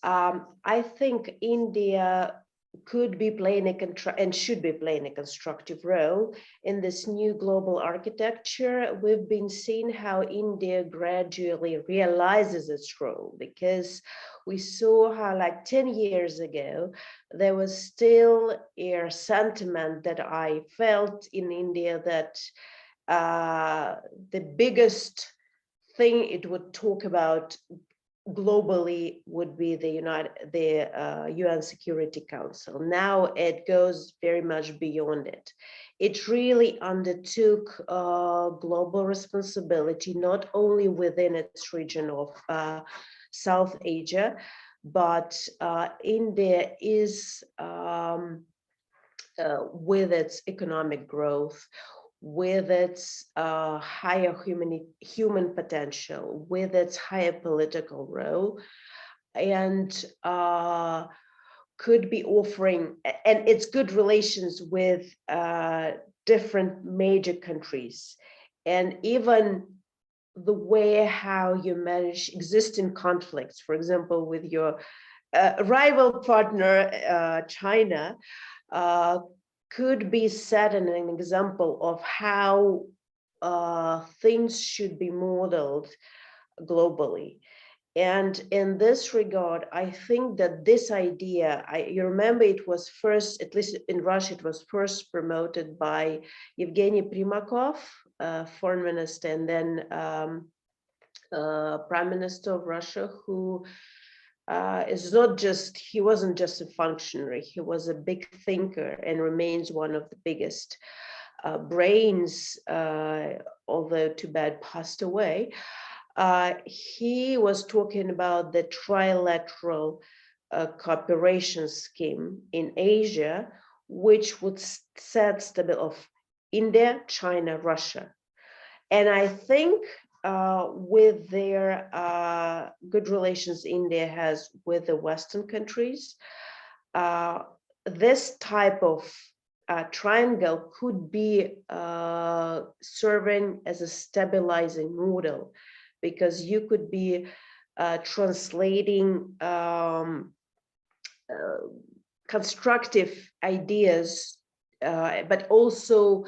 I think India could be playing and should be playing a constructive role in this new global architecture. We've been seeing how India gradually realizes its role, because we saw how like 10 years ago, there was still a sentiment that I felt in India that the biggest thing it would talk about globally would be the UN Security Council. Now it goes very much beyond it. It really undertook global responsibility, not only within its region of South Asia, but India is with its economic growth, with its higher human potential, with its higher political role, and could be offering, and its good relations with different major countries, and even the way how you manage existing conflicts, for example, with your rival partner, China, could be set in an example of how things should be modeled globally. And in this regard, I think that this idea, you remember it was first, at least in Russia, it was first promoted by Evgeny Primakov, foreign minister, and then prime minister of Russia, who is not just, he wasn't just a functionary, he was a big thinker and remains one of the biggest brains, although too bad passed away. He was talking about the trilateral cooperation scheme in Asia, which would set stability of India, China, Russia. And I think with their good relations India has with the Western countries, this type of triangle could be serving as a stabilizing model, because you could be translating constructive ideas, but also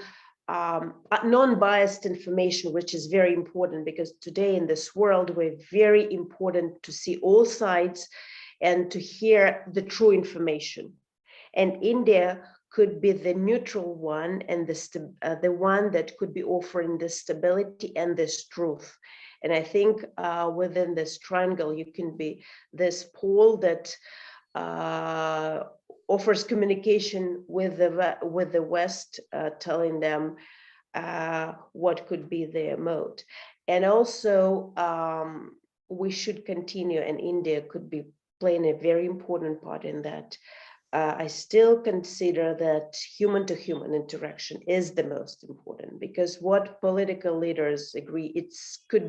non-biased information, which is very important, because today in this world, we're very important to see all sides and to hear the true information. And India could be the neutral one, and the one that could be offering this stability and this truth. And I think within this triangle, you can be this pole that offers communication with the West, telling them what could be their mode. And also, we should continue, and India could be playing a very important part in that. I still consider that human-to-human interaction is the most important, because what political leaders agree, it could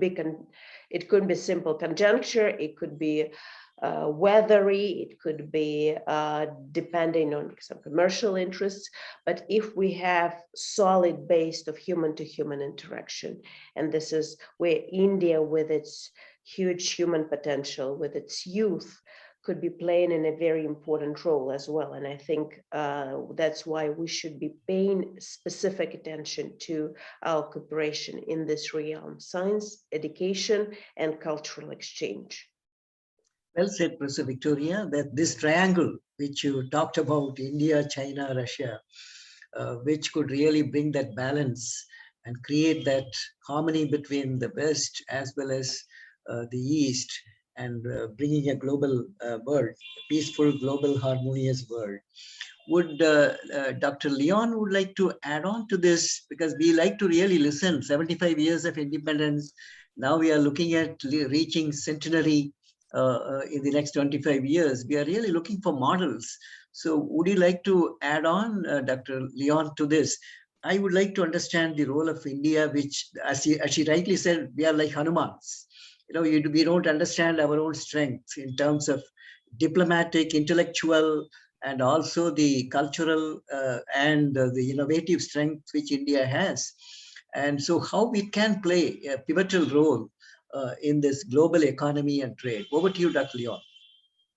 be simple conjuncture, it could be weathery, it could be depending on some commercial interests. But if we have solid base of human-to-human interaction, and this is where India, with its huge human potential, with its youth, could be playing in a very important role as well. And I think that's why we should be paying specific attention to our cooperation in this realm: science, education, and cultural exchange. Well said, Professor Victoria, that this triangle, which you talked about, India, China, Russia, which could really bring that balance and create that harmony between the West as well as the East, and bringing a global world, a peaceful, global, harmonious world. Would Dr. Leon would like to add on to this, because we like to really listen. 75 years of independence. Now we are looking at reaching centenary in the next 25 years. We are really looking for models. So would you like to add on, Dr. Leon, to this? I would like to understand the role of India, which, as she rightly said, we are like Hanumans. You know, we don't understand our own strength in terms of diplomatic, intellectual, and also the cultural and the innovative strength which India has. And so how we can play a pivotal role in this global economy and trade. Over to you, Dr. Leon.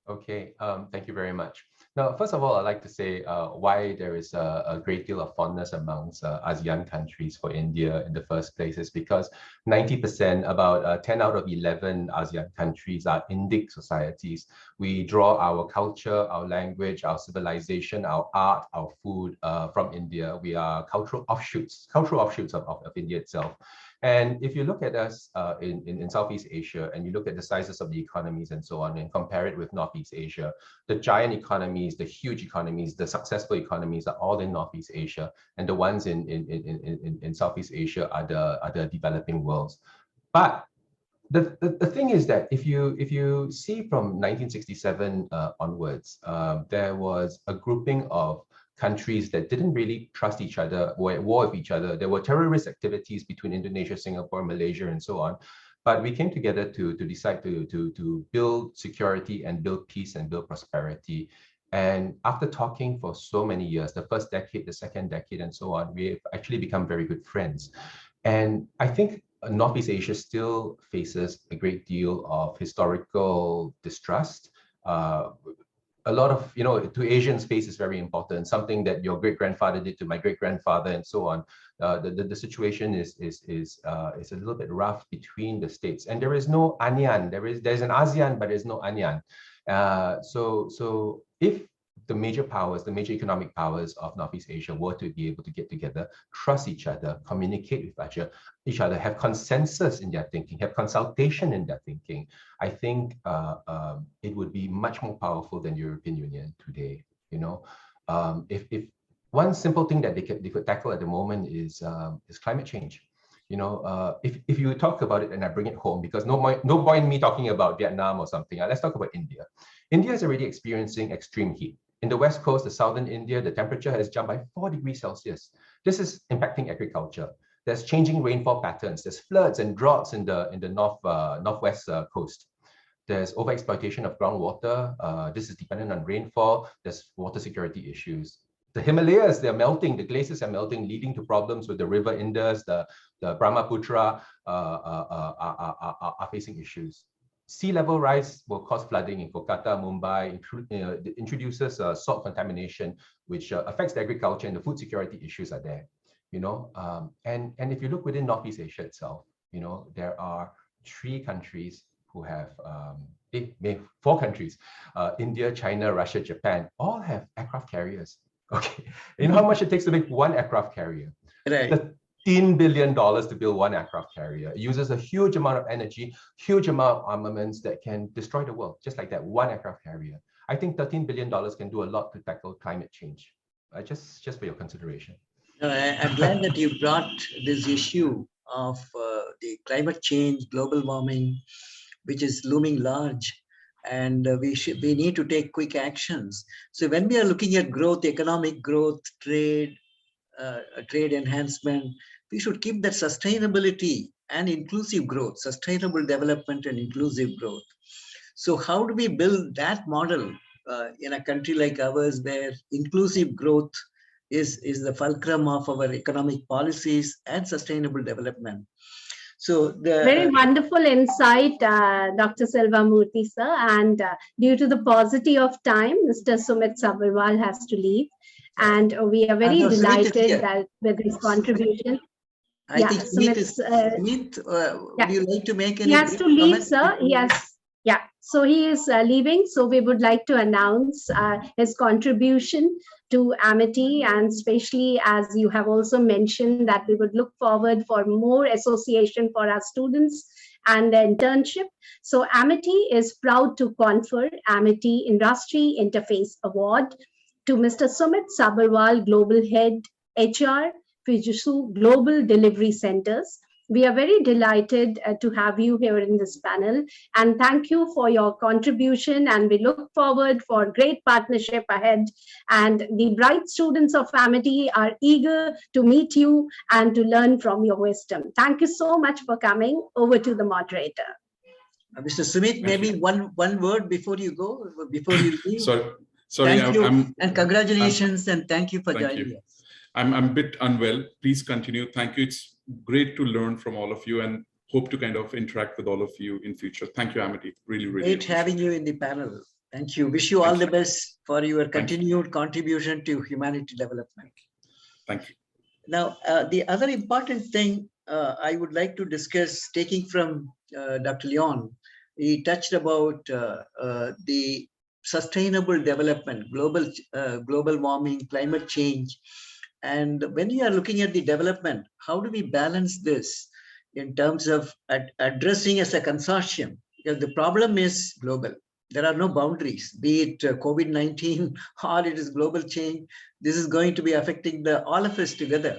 Okay, thank you very much. Now, first of all, I'd like to say why there is a great deal of fondness amongst ASEAN countries for India in the first place is because 90%, about 10 out of 11 ASEAN countries are Indic societies. We draw our culture, our language, our civilization, our art, our food from India. We are cultural offshoots of India itself. And if you look at us in Southeast Asia, and you look at the sizes of the economies and so on, and compare it with Northeast Asia, the giant economies, the huge economies, the successful economies are all in Northeast Asia, and the ones in Southeast Asia are the developing worlds. But the thing is that if you see from 1967 onwards, there was a grouping of countries that didn't really trust each other, were at war with each other. There were terrorist activities between Indonesia, Singapore, Malaysia, and so on. But we came together to decide to build security and build peace and build prosperity. And after talking for so many years, the first decade, the second decade, and so on, we've actually become very good friends. And I think Northeast Asia still faces a great deal of historical distrust. A lot of, to Asian space is very important, something that your great-grandfather did to my great-grandfather and so on. The situation is a little bit rough between the states, and there is no ANIAN. There's an ASEAN, but there's no ANIAN. So if the major powers, the major economic powers of Northeast Asia were to be able to get together, trust each other, communicate with each other, have consensus in their thinking, have consultation in their thinking, I think it would be much more powerful than European Union today. If one simple thing that they could tackle at the moment is climate change. If you talk about it and I bring it home, because no point in me talking about Vietnam or something, let's talk about India. India is already experiencing extreme heat. In the west coast, the southern India, the temperature has jumped by 4 degrees Celsius. This is impacting agriculture. There's changing rainfall patterns. There's floods and droughts in the northwest coast. There's overexploitation of groundwater. This is dependent on rainfall. There's water security issues. The Himalayas, they're melting. The glaciers are melting, leading to problems with the river Indus. The Brahmaputra are facing issues. Sea level rise will cause flooding in Kolkata, Mumbai, introduces salt contamination, which affects the agriculture, and the food security issues are there. And if you look within Northeast Asia itself, there are 3 countries who have, 4 countries, India, China, Russia, Japan, all have aircraft carriers. Okay, you know how much it takes to make 1 aircraft carrier? Right. $13 billion to build 1 aircraft carrier. It uses a huge amount of energy, huge amount of armaments that can destroy the world, just like that, 1 aircraft carrier. I think $13 billion can do a lot to tackle climate change. Just for your consideration. I'm glad that you brought this issue of the climate change, global warming, which is looming large, and we need to take quick actions. So when we are looking at growth, economic growth, trade enhancement, we should keep that sustainability and inclusive growth, sustainable development and inclusive growth. So how do we build that model in a country like ours, where inclusive growth is the fulcrum of our economic policies and sustainable development? So Very the wonderful insight, Dr. Selva-Murthy, sir. And due to the paucity of time, Mr. Sumit Sabharwal has to leave. And we are very no, Sumit is delighted here. that with his contribution. I Yeah, think Sumit is. Sumit's, Sumit, yeah, would you like to make he any has brief to leave, comments? sir. Yes. Yeah. So he is leaving. So we would like to announce his contribution to Amity, and especially as you have also mentioned that we would look forward for more association for our students and the internship. So Amity is proud to confer Amity Industry Interface Award to Mr. Sumit Sabharwal, Global Head HR, Fujitsu Global Delivery Centers. We are very delighted to have you here in this panel, and thank you for your contribution, and we look forward for great partnership ahead, and the bright students of Amity are eager to meet you and to learn from your wisdom. Thank you so much for coming. Over to the moderator. Mr. Sumit, maybe one word before you go, before you leave. Sorry, Thank you, I'm and congratulations, and thank you for joining us. I'm a bit unwell. Please continue. Thank you. It's great to learn from all of you, and hope to kind of interact with all of you in future. Thank you, Amity. Really, really Great having you in the panel. Thank you. Wish you all the best for your continued contribution to humanity development. Thank you. Now, the other important thing I would like to discuss, taking from Dr. Leon, he touched about the sustainable development, global warming, climate change. And when you are looking at the development, how do we balance this in terms of addressing as a consortium? Because the problem is global. There are no boundaries, be it COVID-19 or it is global change. This is going to be affecting all of us together.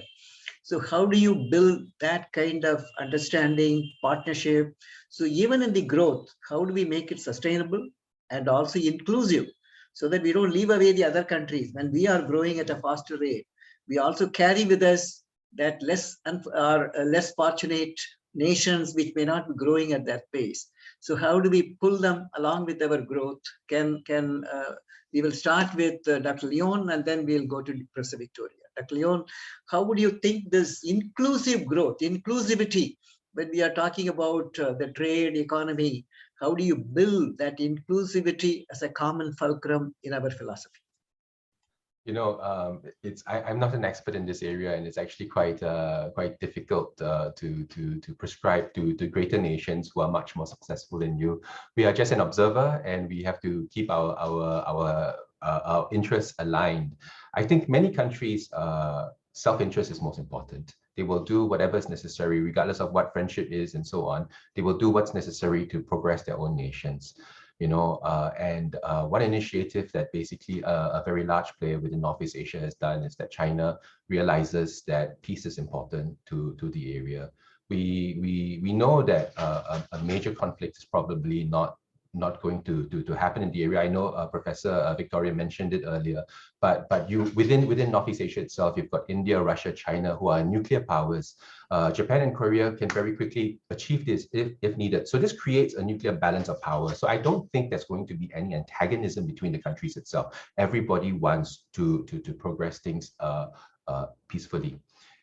So how do you build that kind of understanding, partnership? So even in the growth, how do we make it sustainable and also inclusive so that we don't leave away the other countries? When we are growing at a faster rate, we also carry with us that less fortunate nations which may not be growing at that pace. So how do we pull them along with our growth? We will start with Dr. Leon, and then we'll go to Professor Victoria. Dr. Leon, how would you think this inclusive growth, inclusivity, when we are talking about the trade economy, how do you build that inclusivity as a common fulcrum in our philosophy? You know, I'm not an expert in this area, and it's actually quite difficult to prescribe to greater nations who are much more successful than you. We are just an observer, and we have to keep our interests aligned. I think many countries, self-interest is most important. They will do whatever is necessary, regardless of what friendship is and so on. They will do what's necessary to progress their own nations. You know, one initiative that basically a very large player within Northeast Asia has done is that China realizes that peace is important to the area. We know that a major conflict is probably not going to happen in the area. I know Professor Victoria mentioned it earlier, but you within Northeast Asia itself, you've got India, Russia, China, who are nuclear powers. Japan and Korea can very quickly achieve this if needed. So this creates a nuclear balance of power. So I don't think there's going to be any antagonism between the countries itself. Everybody wants to progress things peacefully.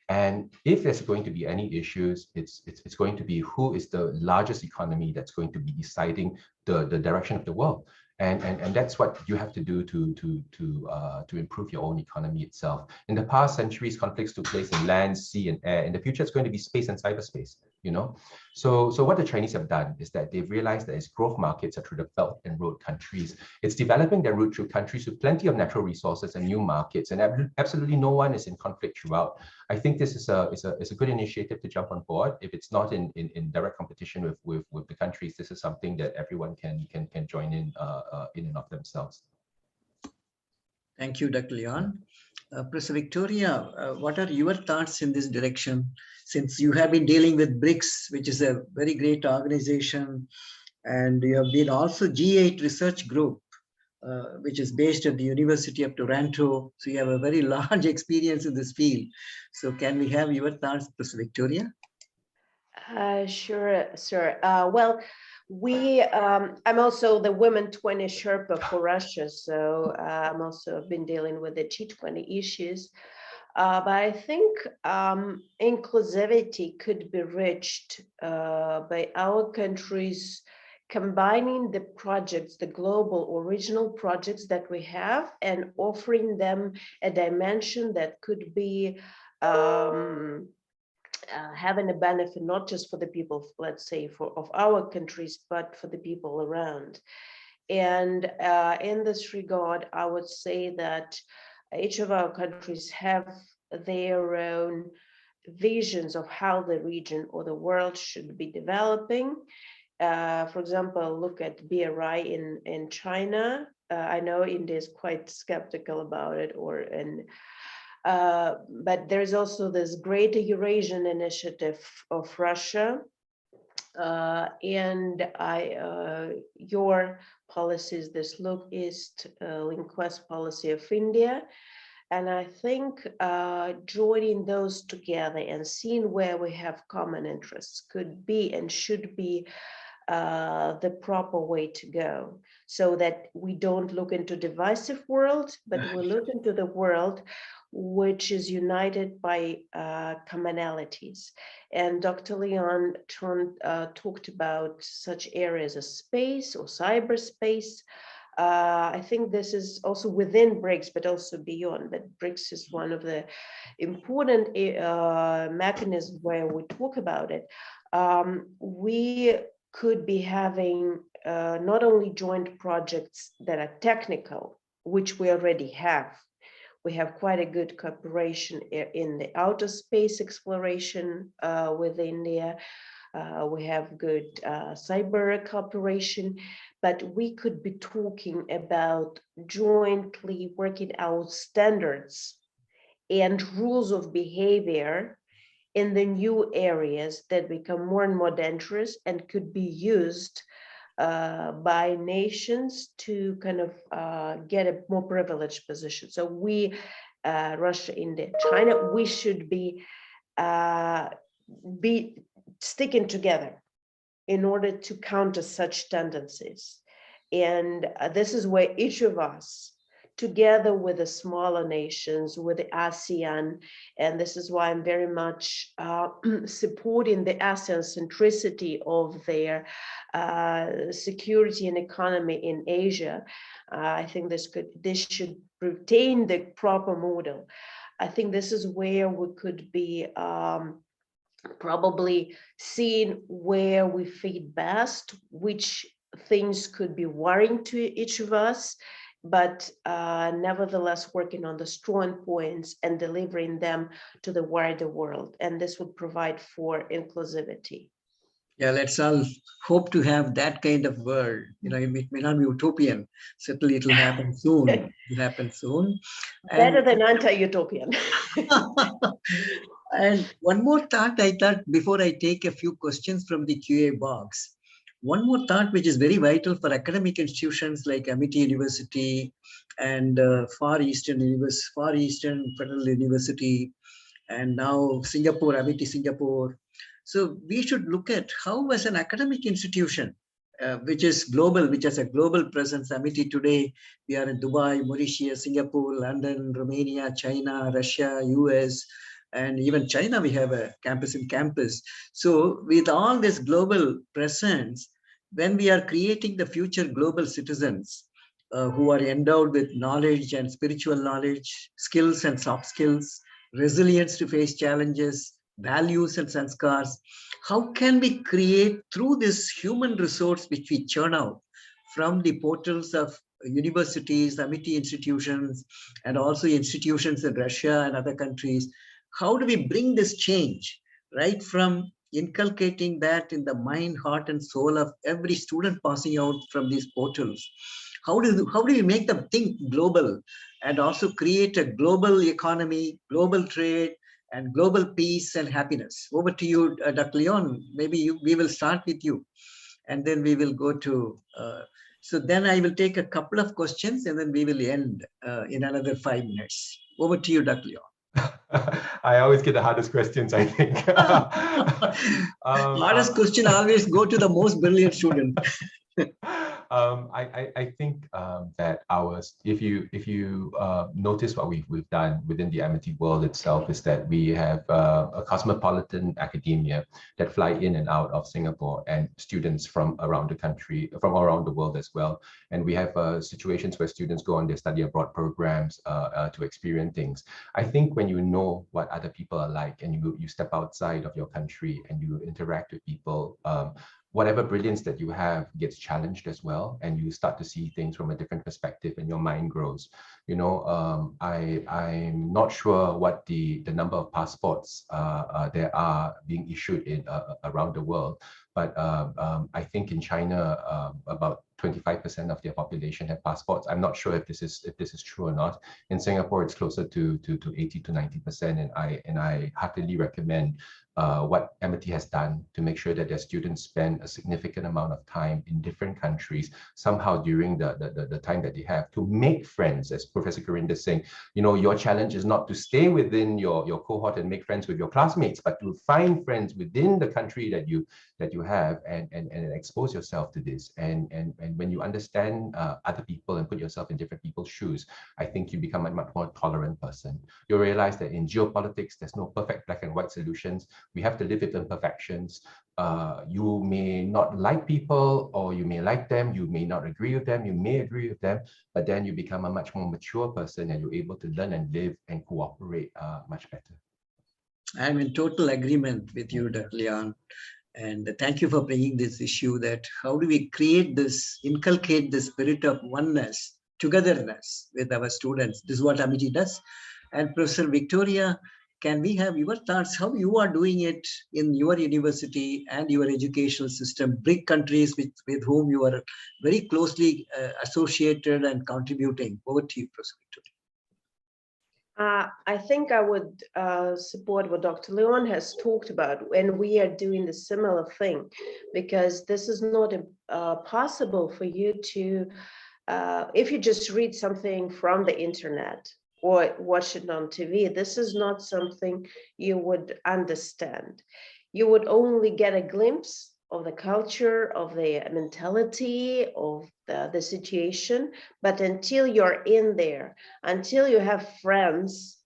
And if there's going to be any issues, it's going to be who is the largest economy that's going to be deciding the direction of the world. And that's what you have to do to improve your own economy itself. In the past centuries, conflicts took place in land, sea, and air. In the future, it's going to be space and cyberspace. You know, so what the Chinese have done is that they've realized that its growth markets are through the Belt and Road countries. It's developing their route through countries with plenty of natural resources and new markets, and absolutely no one is in conflict throughout. I think this is a good initiative to jump on board. If it's not in direct competition with the countries, this is something that everyone can join in and of themselves. Thank you, Dr. Leon. Professor Victoria, what are your thoughts in this direction? Since you have been dealing with BRICS, which is a very great organization, and you have been also G8 research group, which is based at the University of Toronto. So you have a very large experience in this field. So can we have your thoughts, Professor Victoria? Sure, sir. Well, I'm also the Women 20 Sherpa for Russia, so I'm also been dealing with the G20 issues. But I think inclusivity could be reached by our countries combining the projects, the global or regional projects that we have, and offering them a dimension that could be having a benefit not just for the people, let's say, of our countries, but for the people around. And in this regard, I would say that each of our countries have their own visions of how the region or the world should be developing. For example, look at BRI in China. I know India is quite skeptical about it, but there's also this Greater Eurasian Initiative of Russia. And your policies, this Look East, Link West policy of India. And I think joining those together and seeing where we have common interests could be and should be the proper way to go, so that we don't look into divisive world, but we look into the world which is united by commonalities. And Dr. Leon talked about such areas as space or cyberspace. I think this is also within BRICS, but also beyond. But BRICS is one of the important mechanisms where we talk about it. We could be having not only joint projects that are technical, which we already have. We have quite a good cooperation in the outer space exploration with India. We have good cyber cooperation, but we could be talking about jointly working out standards and rules of behavior in the new areas that become more and more dangerous and could be used by nations to kind of get a more privileged position. So we, Russia, India, China, we should be sticking together in order to counter such tendencies. And this is where each of us, together with the smaller nations, with the ASEAN, and this is why I'm very much supporting the ASEAN centricity of their security and economy in Asia. I think this should retain the proper model. I think this is where we could be probably seeing where we fit best, which things could be worrying to each of us, but nevertheless working on the strong points and delivering them to the wider world. And this would provide for inclusivity. Yeah, let's all hope to have that kind of world. You know, it may not be utopian. Certainly, it will happen soon. It will happen soon. Better than anti-utopian. And one more thought I thought before I take a few questions from the QA box. One more thought which is very vital for academic institutions like Amity University and Far Eastern Federal University, and now Singapore, Amity Singapore. So we should look at how as an academic institution, which is global, which has a global presence. Amity today, we are in Dubai, Mauritius, Singapore, London, Romania, China, Russia, US, and even China, we have a campus in campus. So with all this global presence, when we are creating the future global citizens who are endowed with knowledge and spiritual knowledge, skills and soft skills, resilience to face challenges, values and sanskars, how can we create through this human resource which we churn out from the portals of universities, Amity institutions, and also institutions in Russia and other countries? How do we bring this change right from inculcating that in the mind, heart, and soul of every student passing out from these portals? How do we make them think global and also create a global economy, global trade, and global peace and happiness? Over to you, Dr. Leon. Maybe we will start with you, and then we will go to. So then I will take a couple of questions, and then we will end in another 5 minutes. Over to you, Dr. Leon. I always get the hardest questions, I think. Hardest question always go to the most brilliant student. I think that if you notice what we've done within the MIT world itself is that we have a cosmopolitan academia that fly in and out of Singapore and students from around the country, from around the world as well. And we have situations where students go on their study abroad programs to experience things. I think when you know what other people are like and you step outside of your country and you interact with people, whatever brilliance that you have gets challenged as well, and you start to see things from a different perspective and your mind grows. You know, I'm not sure what the number of passports there are being issued in around the world, but I think in China, about 25% of their population have passports. I'm not sure if this is true or not. In Singapore, it's closer to 80 to 90%, and I heartily recommend what MIT has done to make sure that their students spend a significant amount of time in different countries somehow during the time that they have to make friends. As Professor Corinda is saying, you know, your challenge is not to stay within your cohort and make friends with your classmates, but to find friends within the country that you have and expose yourself to this. And when you understand other people and put yourself in different people's shoes, I think you become a much more tolerant person. You'll realize that in geopolitics, there's no perfect black and white solutions. We have to live with imperfections. You may not like people, or you may like them. You may not agree with them. You may agree with them, but then you become a much more mature person and you're able to learn and live and cooperate much better. I'm in total agreement with you, Dr. Leon. And thank you for bringing this issue that how do we create this, inculcate the spirit of oneness, togetherness with our students. This is what MIT does. And Professor Victoria, can we have your thoughts how you are doing it in your university and your educational system, big countries with whom you are very closely associated and contributing? Over to you, Professor Victoria. I think I would support what Dr. Leon has talked about, and we are doing the similar thing, because this is not possible for you to, if you just read something from the internet or watch it on TV, this is not something you would understand. You would only get a glimpse of the culture, of the mentality, of the situation. But until you're in there, until you have friends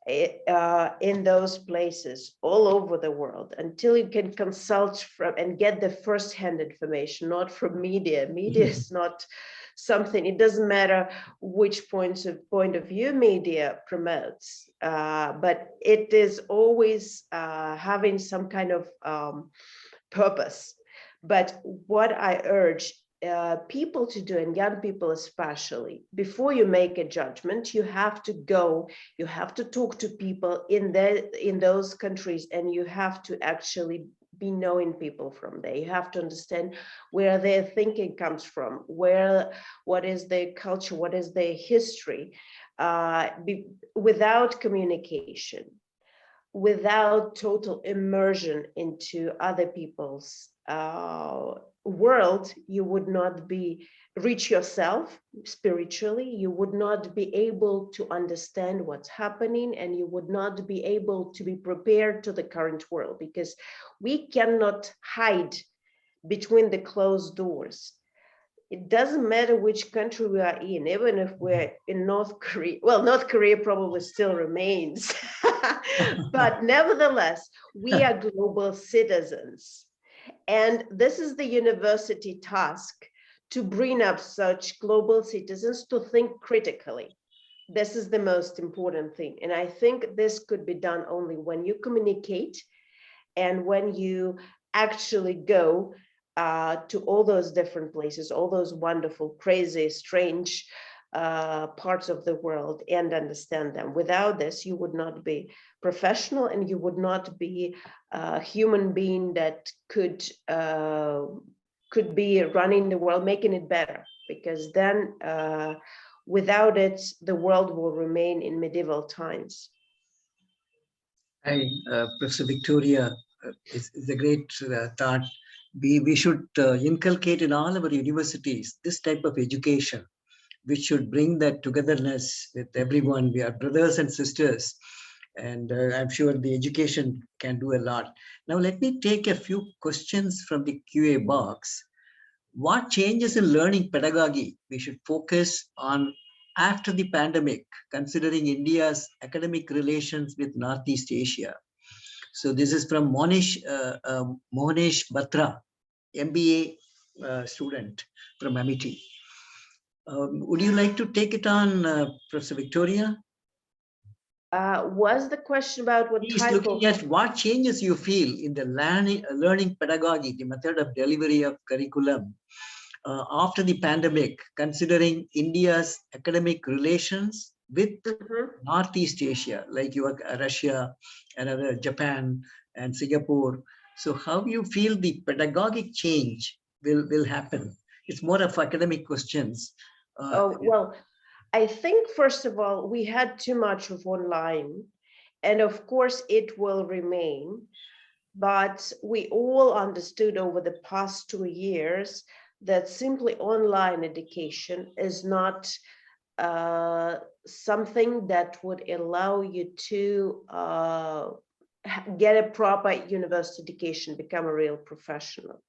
in those places all over the world, until you can consult from and get the first-hand information, not from media. Media is not something, it doesn't matter which point of view media promotes, but it is always having some kind of purpose. But what I urge people to do, and young people especially, before you make a judgment, you have to go, you have to talk to people in those countries, and you have to actually be knowing people from there. You have to understand where their thinking comes from, what is their culture, what is their history. Without communication, without total immersion into other people's world, you would not reach yourself spiritually, you would not be able to understand what's happening, and you would not be able to be prepared to the current world, because we cannot hide between the closed doors. It doesn't matter which country we are in, even if we're in North Korea. Well, North Korea probably still remains, but nevertheless, we are global citizens. And this is the university task, to bring up such global citizens to think critically. This is the most important thing. And I think this could be done only when you communicate and when you actually go to all those different places, all those wonderful, crazy, strange parts of the world, and understand them. Without this, you would not be professional, and you would not be a human being that could be running the world, making it better, because then without it, the world will remain in medieval times. Professor Victoria, it's a great thought. We should inculcate in all our universities this type of education, which should bring that togetherness with everyone. We are brothers and sisters, and I'm sure the education can do a lot. Now, let me take a few questions from the QA box. what changes in learning pedagogy we should focus on after the pandemic, considering India's academic relations with Northeast Asia. So this is from Mohanesh Batra, MBA student from Amity. Would you like to take it on, Professor Victoria? Was the question about what He's type looking of... at what changes you feel in the learning pedagogy, the method of delivery of curriculum after the pandemic, considering India's academic relations with Northeast Asia, like your Russia and other Japan and Singapore. So how you feel the pedagogic change will happen? It's more of academic questions. Well, I think, first of all, we had too much of online, and of course it will remain. But we all understood over the past 2 years that simply online education is not something that would allow you to get a proper university education, become a real professional.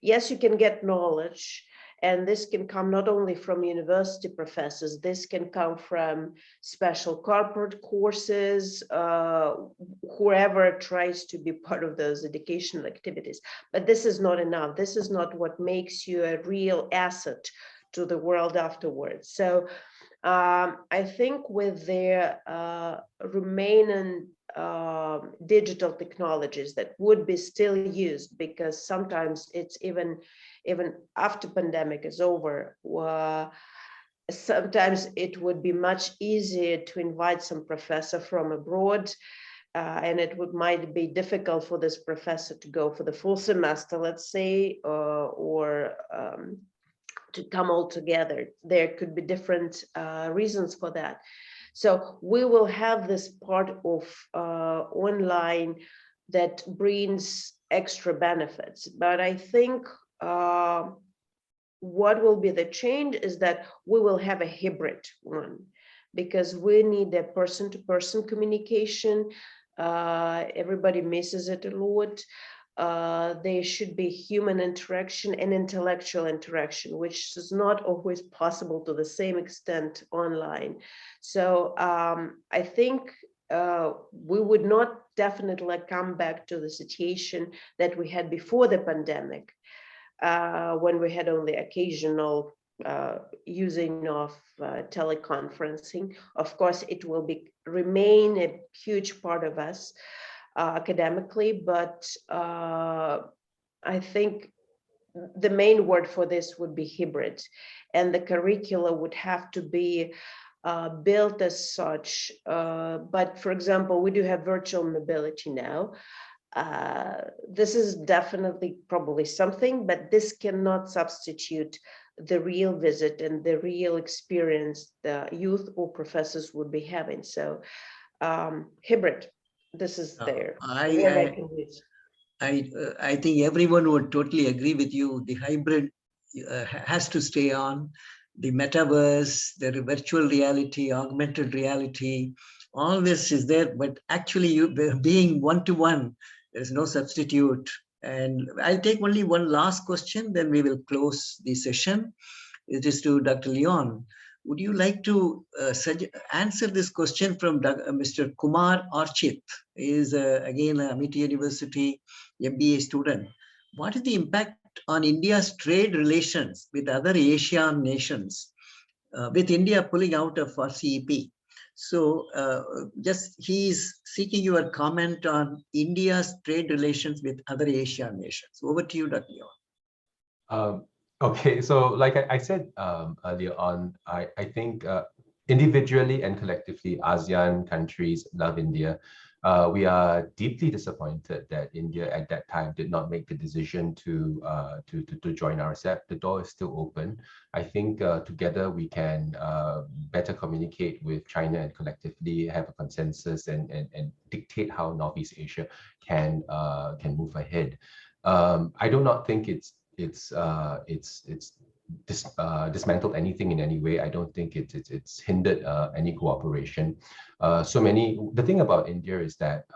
Yes, you can get knowledge, and this can come not only from university professors, this can come from special corporate courses, whoever tries to be part of those educational activities. But this is not enough. This is not what makes you a real asset to the world afterwards. So I think with the remaining digital technologies that would be still used, because sometimes it's even after pandemic is over, sometimes it would be much easier to invite some professor from abroad, and it might be difficult for this professor to go for the full semester, let's say, or to come all together. There could be different reasons for that. So we will have this part of online that brings extra benefits. But I think what will be the change is that we will have a hybrid one, because we need a person-to-person communication. Everybody misses it a lot. There should be human interaction and intellectual interaction, which is not always possible to the same extent online. So I think we would not definitely come back to the situation that we had before the pandemic, when we had only occasional using of teleconferencing. Of course, it will remain a huge part of us academically, but I think the main word for this would be hybrid, and the curricula would have to be built as such. But for example, we do have virtual mobility now. This is definitely probably something, but this cannot substitute the real visit and the real experience the youth or professors would be having. So hybrid, this is there. I think everyone would totally agree with you. The hybrid has to stay on. The metaverse, the virtual reality, augmented reality, all this is there. But actually, being one-to-one, there's no substitute. And I'll take only one last question, then we will close the session. It is to Dr. Leon. Would you like to answer this question from Mr. Kumar Archit? He is again a Amity University MBA student. What is the impact on India's trade relations with other Asian nations, with India pulling out of RCEP? So he's seeking your comment on India's trade relations with other Asian nations. Over to you, Dr. Leon. Okay, so like I said earlier on, I think individually and collectively, ASEAN countries love India. We are deeply disappointed that India at that time did not make the decision to join RCEP. The door is still open. I think together we can better communicate with China and collectively have a consensus and dictate how Northeast Asia can move ahead. I do not think it's dismantled anything in any way. I don't think it's hindered any cooperation. The thing about India is that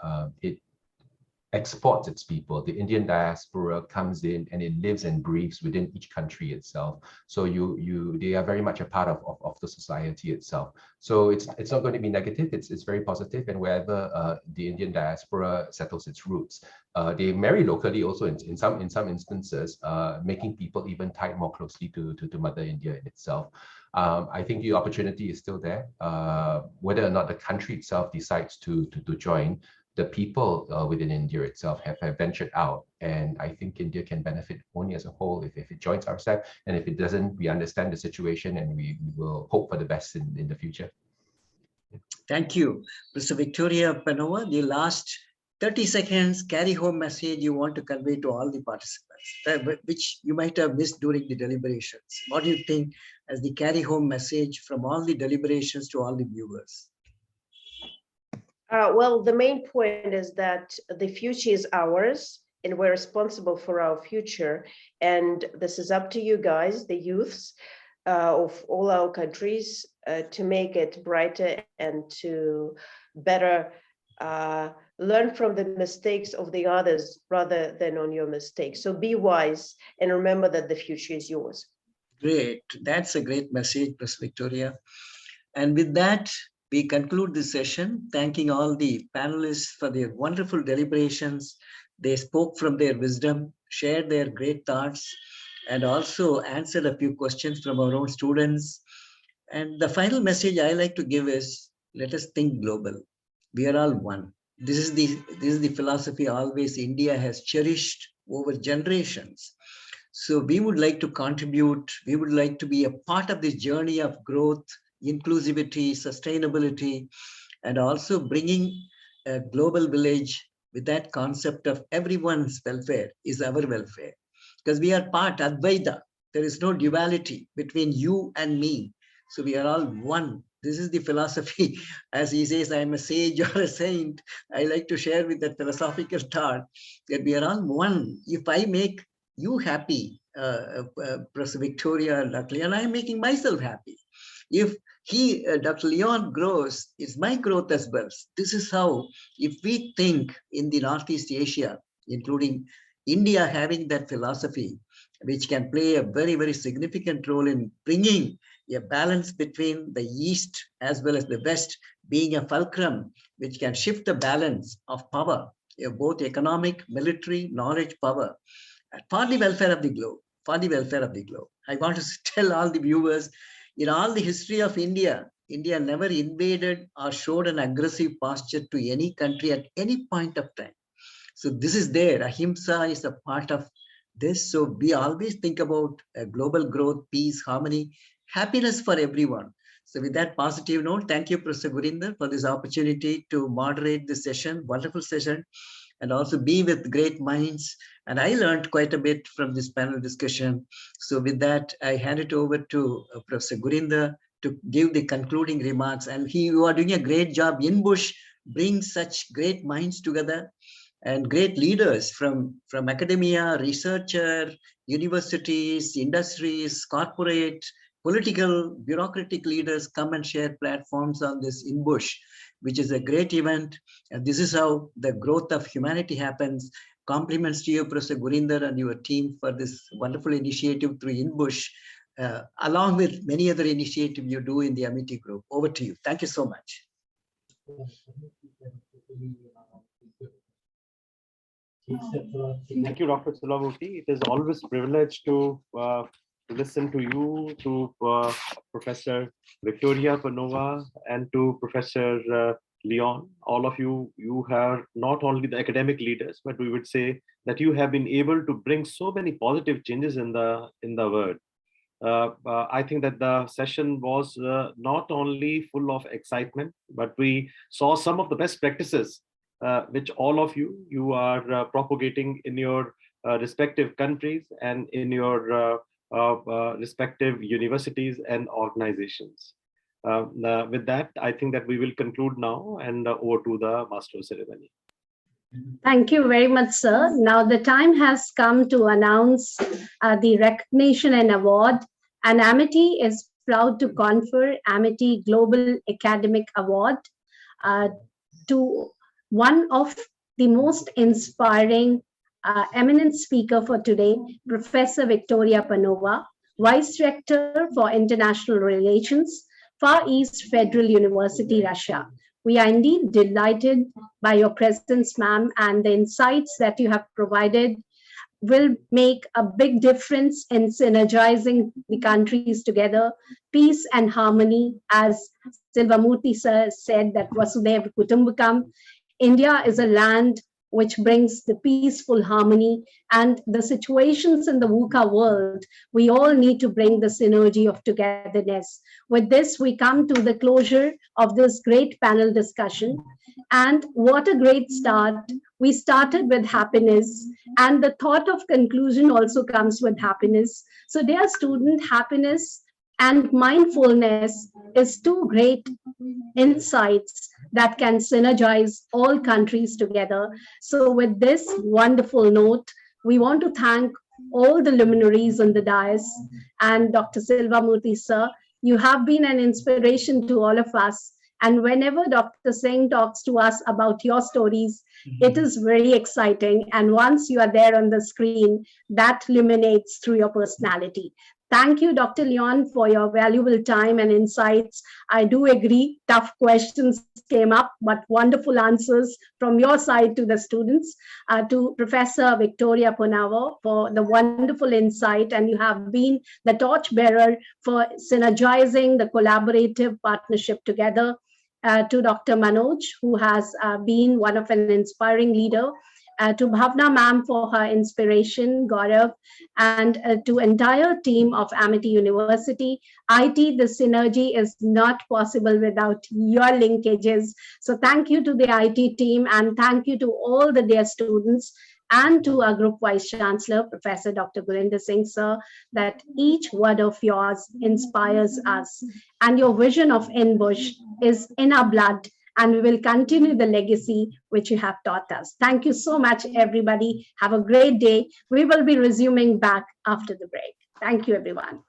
exports its people. The Indian diaspora comes in and it lives and breathes within each country itself. So they are very much a part of the society itself. So it's not going to be negative. It's very positive. And wherever the Indian diaspora settles its roots, they marry locally also in some instances, making people even tied more closely to Mother India in itself. I think the opportunity is still there. Whether or not the country itself decides to join, the people within India itself have ventured out, and I think India can benefit only as a whole if it joins RCEP, and if it doesn't, we understand the situation and we will hope for the best in the future. Thank you. Mr. Victoria Panova, the last 30 seconds carry home message you want to convey to all the participants, which you might have missed during the deliberations. What do you think as the carry home message from all the deliberations to all the viewers? Well, the main point is that the future is ours and we're responsible for our future. And this is up to you guys, the youths of all our countries, to make it brighter and to better learn from the mistakes of the others rather than on your mistakes. So be wise and remember that the future is yours. Great. That's a great message, Ms. Victoria. And with that, we conclude this session, thanking all the panelists for their wonderful deliberations. They spoke from their wisdom, shared their great thoughts, and also answered a few questions from our own students. And the final message I like to give is, let us think global. We are all one. This is the philosophy always India has cherished over generations. So we would like to contribute. We would like to be a part of this journey of growth, inclusivity, sustainability, and also bringing a global village with that concept of everyone's welfare is our welfare. Because we are part Advaita. There is no duality between you and me. So we are all one. This is the philosophy. As he says, I am a sage or a saint. I like to share with that philosophical thought that we are all one. If I make you happy, Professor Victoria and Dr. Leon, I am making myself happy. If Dr. Leon grows, it's my growth as well. This is how, if we think in the Northeast Asia, including India having that philosophy, which can play a very, very significant role in bringing a balance between the East as well as the West, being a fulcrum, which can shift the balance of power, both economic, military, knowledge, power, for the welfare of the globe, for the welfare of the globe. I want to tell all the viewers, in all the history of India, India never invaded or showed an aggressive posture to any country at any point of time. So this is there. Ahimsa is a part of this. So we always think about global growth, peace, harmony, happiness for everyone. So with that positive note, thank you, Professor Gurinder, for this opportunity to moderate this session, wonderful session, and also be with great minds. And I learned quite a bit from this panel discussion. So with that, I hand it over to Professor Gurinder to give the concluding remarks. And you are doing a great job. INBUSH brings such great minds together and great leaders from academia, researcher, universities, industries, corporate, political, bureaucratic leaders come and share platforms on this INBUSH, which is a great event. And this is how the growth of humanity happens. Compliments to you, Professor Gurinder, and your team for this wonderful initiative through INBUSH, along with many other initiatives you do in the Amity Group. Over to you. Thank you so much. Thank you, Dr. Sulabhuti. It is always a privilege to listen to you, to Professor Victoria Panova, and to Professor Leon. All of you, you have not only the academic leaders, but we would say that you have been able to bring so many positive changes in the world. I think that the session was not only full of excitement, but we saw some of the best practices which all of you are propagating in your respective countries and in your respective universities and organizations. With that, I think that we will conclude now and over to the Master of Ceremony. Thank you very much, sir. Now the time has come to announce the recognition and award. And Amity is proud to confer Amity Global Academic Award to one of the most inspiring, eminent speaker for today, Professor Victoria Panova, Vice Rector for International Relations, Far East Federal University, Russia. We are indeed delighted by your presence, ma'am, and the insights that you have provided will make a big difference in synergizing the countries together, peace and harmony, as Silvamurthy sir said, that Vasudhaiva Kutumbakam. India is a land which brings the peaceful harmony and the situations in the VUCA world. We all need to bring the synergy of togetherness. With this, we come to the closure of this great panel discussion. And what a great start. We started with happiness, and the thought of conclusion also comes with happiness. So, dear student, happiness and mindfulness is two great insights that can synergize all countries together. So, with this wonderful note, we want to thank all the luminaries on the dais and Dr. Silvamurthy sir. You have been an inspiration to all of us. And whenever Dr. Singh talks to us about your stories, it is very exciting. And once you are there on the screen, that illuminates through your personality. Thank you, Dr. Leon, for your valuable time and insights. I do agree, tough questions came up, but wonderful answers from your side to the students. To Professor Victoria Panova for the wonderful insight, and you have been the torchbearer for synergizing the collaborative partnership together. To Dr. Manoj, who has been one of an inspiring leader. To Bhavna ma'am for her inspiration, Gaurav, and to entire team of Amity University. IT, the synergy is not possible without your linkages. So thank you to the IT team, and thank you to all the dear students, and to our group vice chancellor, Professor Dr. Gurinder Singh sir, that each word of yours inspires us. And your vision of INBUSH is in our blood, and we will continue the legacy which you have taught us. Thank you so much, everybody. Have a great day. We will be resuming back after the break. Thank you, everyone.